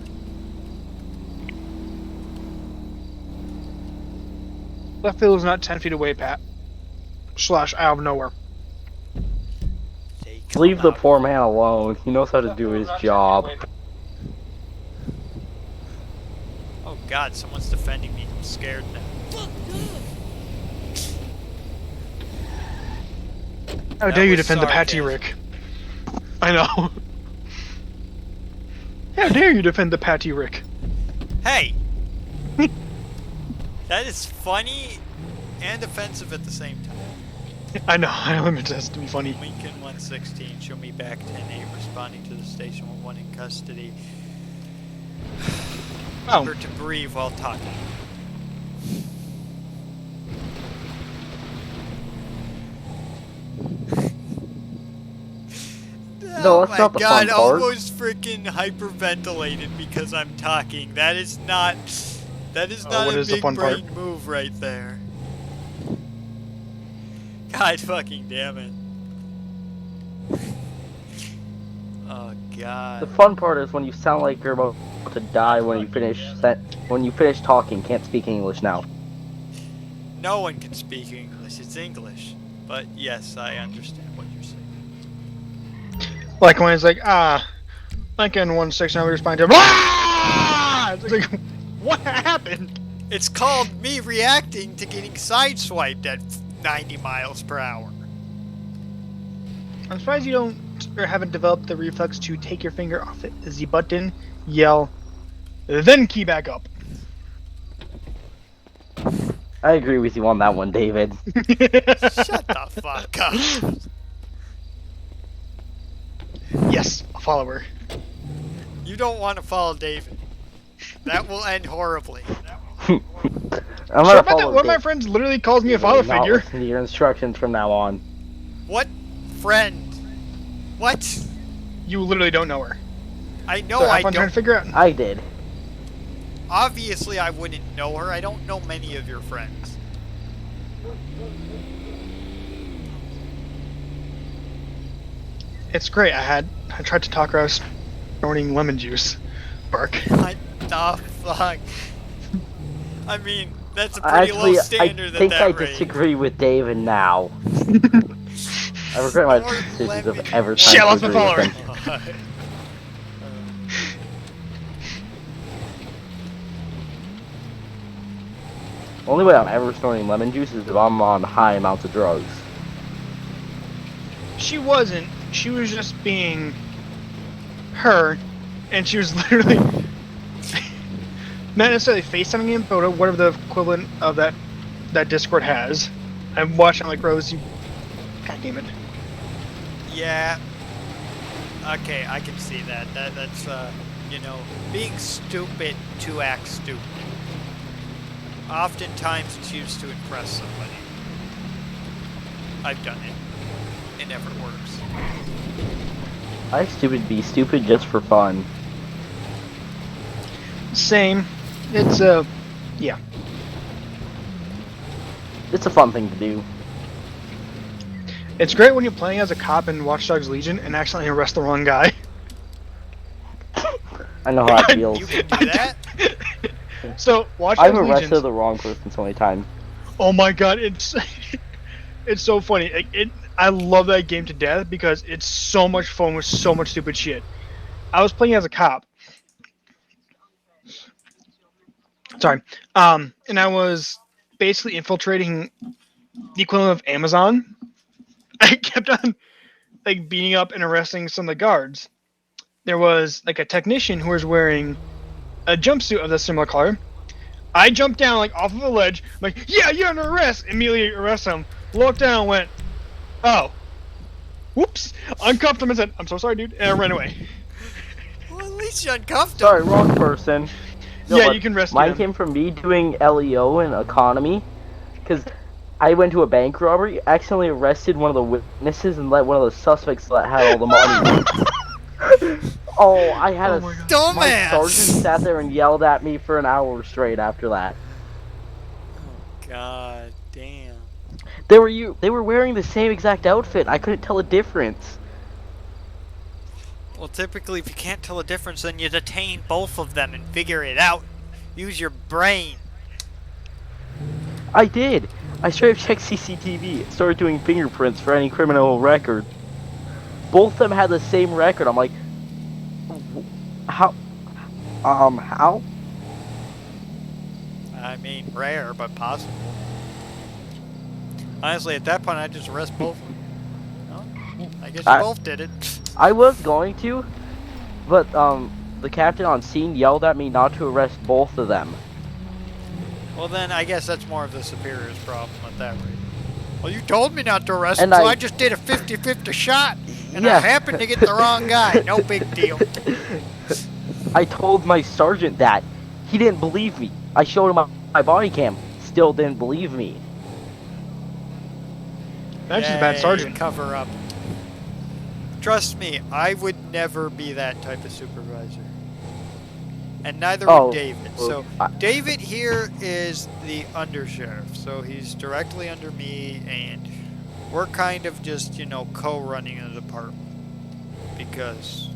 Left field is not 10 feet away, Pat. Slash out of nowhere. They come Leave the out- poor man alone. He knows how to do his job. Oh God, someone's defending me. I'm scared now. How That dare you was defend the Patty sarcasm. Rick? I know. How dare you defend the Patty Rick? Hey! That is funny and offensive at the same time. I know, I meant it has to be funny. Lincoln 116, show me back 10-8, responding to the station with one in custody. Oh, Remember to breathe while talking. No, that's not the God, fun part. almost freaking hyperventilated because I'm talking. That is not what a is the big fun part? brain move right there. God fucking damn it. Oh The God. fun part is when you sound like you're about to die when you finish talking. Can't speak English now. No one can speak English. It's English. But yes, I understand what you're saying. like when it's like, Lincoln 116, I respond to it's like, what happened? It's called me reacting to getting sideswiped at 90 miles per hour. I'm surprised you don't or haven't developed the reflex to take your finger off the button, yell, then key back up. I agree with you on that one, David. Shut the fuck up. Yes, a follower. You don't want to follow David. That will end horribly. I'm Sure gonna about that, follow one of my David. friends literally calls me a Not father figure. listen to your instructions from now on. What friend? What? You literally don't know her. I know So have I fun trying don't. to figure out. I did. Obviously, I wouldn't know her. I don't know many of your friends. It's great. I tried to talk her. I was snorting lemon juice. Bark. What the fuck? I mean, that's a pretty Actually, low standard I think at I that rate. disagree with David now. I regret my Or decisions of lemon ever Shit, I trying lost to my agree with follower. him. Only way I'm ever snorting lemon juice is if I'm on high amounts of drugs. She wasn't. She was just being her, and she was literally not necessarily FaceTiming him, but whatever the equivalent of that Discord has. I'm watching like Rose. You, God damn it. Yeah. Okay, I can see that. That's you know, being stupid to act stupid. Oftentimes it's used to impress somebody. I've done it. it never works. I like stupid be stupid just for fun. Same. It's yeah. It's a fun thing to do. It's great when you're playing as a cop in Watch Dogs Legion and accidentally arrest the wrong guy. I know how it feels. You can do that? So Watch I've Dogs arrested Legion. the wrong person so many times. Oh my god, it's it's so funny. I love that game to death because it's so much fun with so much stupid shit. I was playing as a cop. Sorry. And I was basically infiltrating the equivalent of Amazon. I kept on like beating up and arresting some of the guards. There was like a technician who was wearing a jumpsuit of the similar color. I jumped down like off of a ledge. I'm like, yeah, you're under arrest. Immediately arrest him. Looked down and went, oh. Whoops. Uncuffed him and said, I'm so sorry, dude. And I ran away. Well, at least you uncuffed him. Sorry, wrong person. No, Yeah, but you can rescue mine him. came from me doing LEO and economy, because I went to a bank robbery, accidentally arrested one of the witnesses, and let one of the suspects that had all the money. Oh, I had Oh a my God. Dumbass! my sergeant sat there and yelled at me for an hour straight after that. God damn. They were wearing the same exact outfit. I couldn't tell a difference. Well, typically, if you can't tell a difference, then you detain both of them and figure it out. Use your brain. I did. I straight up checked CCTV. Started doing fingerprints for any criminal record. Both of them had the same record. I'm like, how? How? I mean, rare, but possible. Honestly, at that point, I'd just arrest both of them. Well, I guess you both did it. I was going to, but the captain on scene yelled at me not to arrest both of them. Well, then, I guess that's more of the superior's problem at that rate. Well, you told me not to arrest And him, so I- I just did a 50-50 shot. And Yeah. I happened to get the wrong guy. No big deal. I told my sergeant that. He didn't believe me. I showed him my body cam. Still didn't believe me. That's just a bad Yay, sergeant. Cover up. Trust me, I would never be that type of supervisor. And neither Oh, would David. So, I- David here is the undersheriff. So, he's directly under me, and we're kind of just, you know, co-running the department. Because,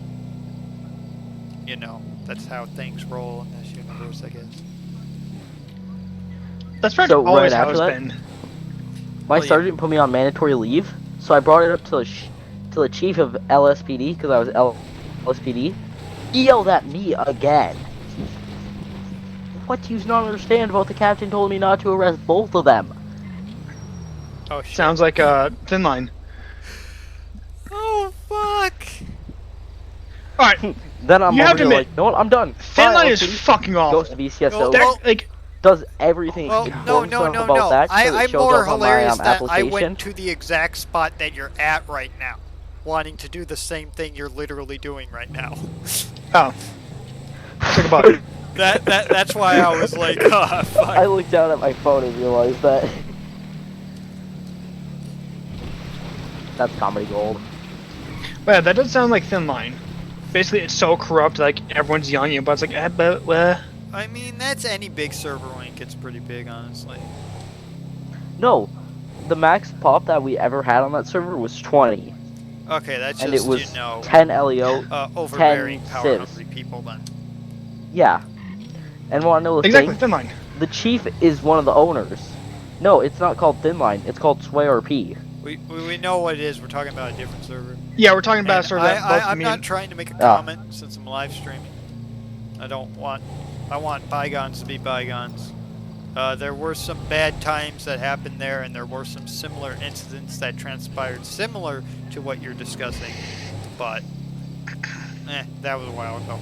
you know, that's how things roll in this universe, I guess. That's pretty So, always right how after it's that? been. My Well, yeah. sergeant put me on mandatory leave, so I brought it up to the chief of LSPD because I was LSPD. He yelled at me again. What do you not understand about the captain told me not to arrest both of them? Oh, shit. Sounds like a thin line. Oh, fuck! Alright, Then I'm You over have to here admit, like, no, I'm done. thin Bye, line is LSPD. fucking Goes awful. to VCSO. Well, That, like, Does everything. Well, informs no, them about that, so it I'm shows more up on my, hilarious that I application. went to the exact spot that you're at right now, wanting to do the same thing you're literally doing right now. oh. Let's talk about it. That's why I was like, oh, fuck. I looked down at my phone and realized that. That's comedy gold. But yeah, that does sound like thin line. Basically, it's so corrupt, like, everyone's yelling at you, but it's like, but. I mean, that's any big server when it gets pretty big, honestly. No, the max pop that we ever had on that server was 20, Okay, that's and just, it was you know, 10 LEO. overbearing 10 power-hungry people then. Yeah, and want to know the Exactly, thing? thin line. The chief is one of the owners. No, it's not called Thin Line. It's called SASRP. We know what it is. We're talking about a different server. Yeah, we're talking about And a server that both I'm me not and- trying to make a Ah. comment since I'm live streaming. I want bygones to be bygones. There were some bad times that happened there, and there were some similar incidents that transpired similar to what you're discussing. But, that was a while ago.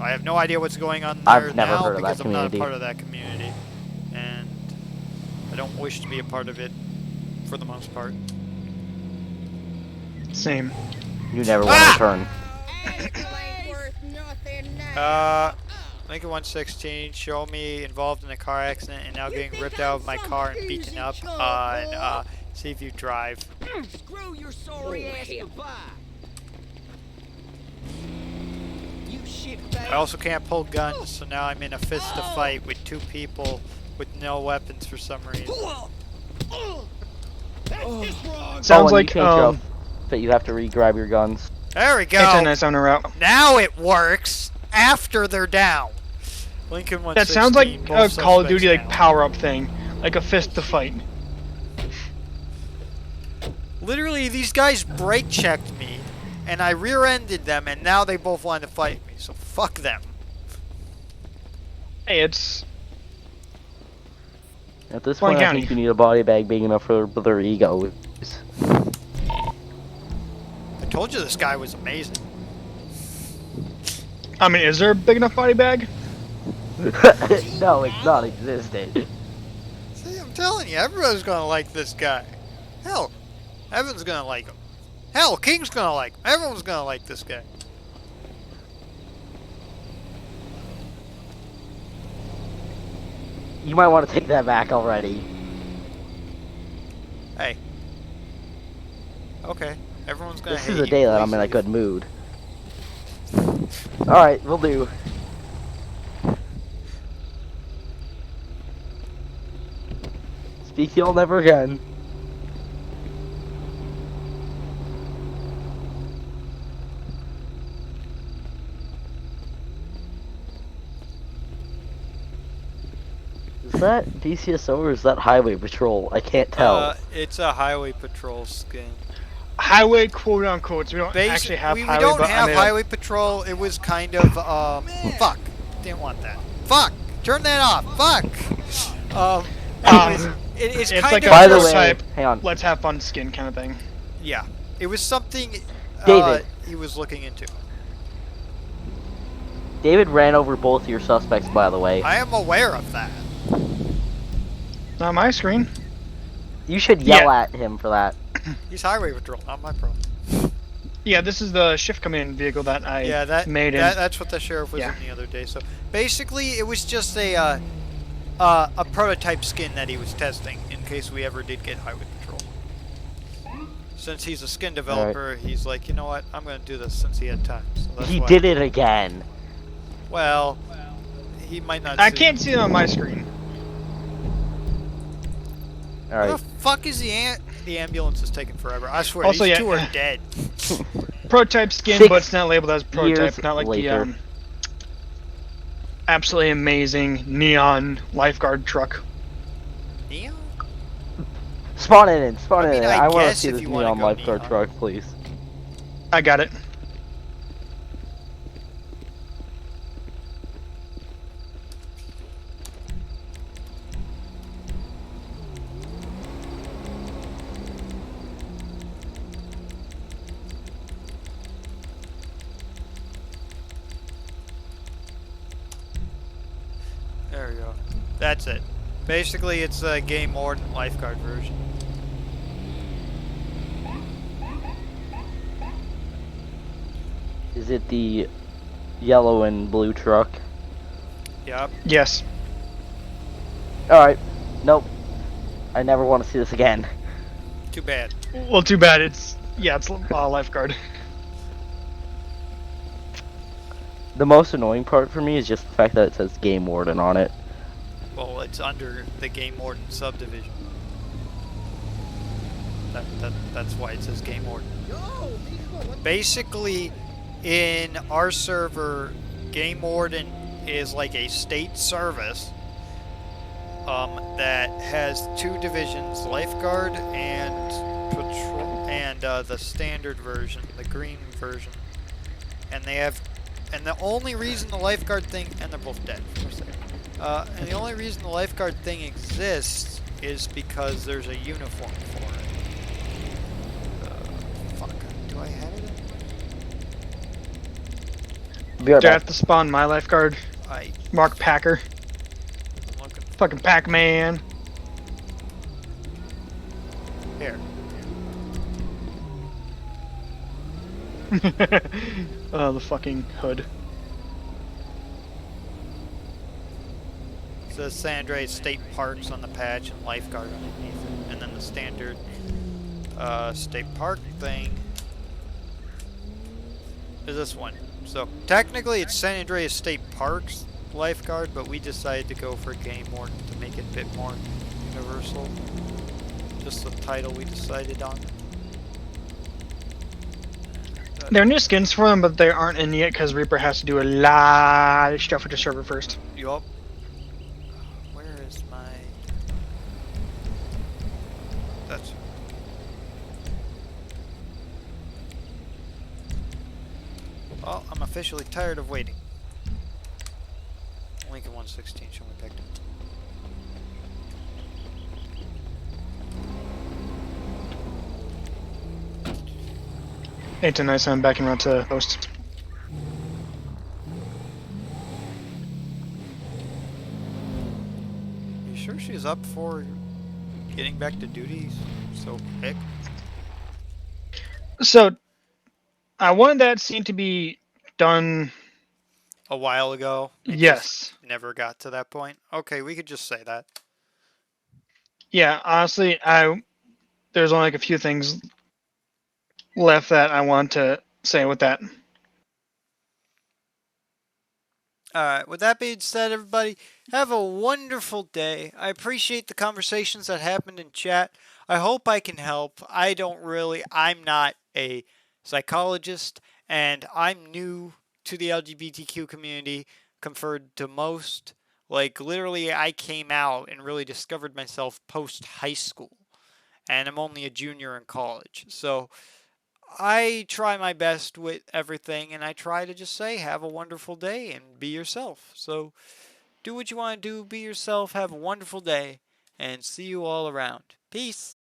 I have no idea what's going on there I've never now heard of that because I'm not a community. part of that community. And I don't wish to be a part of it for the most part. Same. You never want to return. Lincoln 116, show me involved in a car accident and now getting ripped out of my car and beaten up on See if you drive. Screw your sorry ass goodbye. You shitbag. I also can't pull guns, so now I'm in a fist to fight with two people with no weapons for some reason. That's just wrong. Sounds when like you change your outfit, you have to re-grab your guns. There we it's a go. nice on a route. Now it works after they're down. Lincoln 116. That sounds like both a Call of suspects Duty like down. power up thing, like a fist to fight. Literally, these guys brake checked me, and I rear-ended them, and now they both want to fight me. So fuck them. Hey, it's At this One point, I county. think you need a body bag big enough for their egos. I told you this guy was amazing. I mean, is there a big enough body bag? No, it's not existent. See, I'm telling you, everybody's gonna like this guy. Hell, Evan's gonna like him. Hell, King's gonna like him. Everyone's gonna like this guy. You might want to take that back already. Hey. Okay, everyone's gonna This hate is a you. day that I'm Please in a leave. good mood. Alright, we'll do. Speak to y'all never again. Is that DCSO or is that Highway Patrol? I can't tell. It's a highway patrol skin. Highway quote unquote. So we don't actually have we highway. don't but have I mean, highway patrol. It was kind of fuck. Didn't want that. Fuck. Turn that off. Fuck. Anyways, it's it's kind like of a By the first way, type, hang on. let's have fun skin kind of thing. yeah. It was something David. he was looking into. David ran over both your suspects, by the way. I am aware of that. Not my screen. You should yell at him for that. He's highway patrol, not my problem. Yeah, this is the shift command vehicle that I Yeah, made in. that's what the sheriff was Yeah. in the other day. So basically, it was just a prototype skin that he was testing in case we ever did get highway patrol. Since he's a skin developer, he's like, you know what? I'm gonna do this since he had time. So that's He why. did it again. Well, he might not. I see can't it. see it on my screen. Where Alright. the fuck is the ambulance is taking forever? I swear, Also, these yeah. two are dead. Prototype skin, 6 but it's not labeled as prototype. years Not like the later. absolutely amazing neon lifeguard truck. Neon? Spawn it in, spawn I it mean, in. I I want to guess see if this you wanna neon go lifeguard neon. truck, please. I got it. There we go. That's it. Basically, it's a game warden lifeguard version. Is it the yellow and blue truck? Yep. Yes. Alright. Nope. I never want to see this again. Too bad. Well, too bad. It's lifeguard. The most annoying part for me is just the fact that it says Game Warden on it. Well, it's under the game warden subdivision. That's why it says game warden. Basically, in our server, game warden is like a state service that has two divisions: lifeguard and patrol, and the standard version, the green version. And they have, and the only reason the lifeguard thing, and they're both dead. Of course they are. And the only reason the lifeguard thing exists is because there's a uniform for it. Fuck. Do I have it? Be right Do I back. have to spawn my lifeguard? I'm Mark Packer. looking. Fucking Pac-Man. Here. Oh, the fucking hood. It says San Andreas State Parks on the patch and lifeguard underneath it. And then the standard state park thing is this one. So technically it's San Andreas State Park's lifeguard, but we decided to go for game warden to make it a bit more universal. Just the title we decided on. There are new skins for them, but they aren't in yet because Reaper has to do a lot of stuff with the server first. Yup. Where is my... That's... Well, I'm officially tired of waiting. Lincoln 116, show me picked it. Hey, tonight I'm backing around to host. You sure she's up for getting back to duty so quick? So, I wanted that scene to be done. A while ago? It Yes. just never got to that point? Okay, we could just say that. Yeah, honestly, there's only like a few things left that I want to say with that. Alright, with that being said, everybody, have a wonderful day. I appreciate the conversations that happened in chat. I hope I can help. I'm not a psychologist, and I'm new to the LGBTQ community compared to most. Like, literally, I came out and really discovered myself post high school, and I'm only a junior in college. So, I try my best with everything, and I try to just say, have a wonderful day and be yourself. So, do what you want to do, be yourself, have a wonderful day, and see you all around. Peace.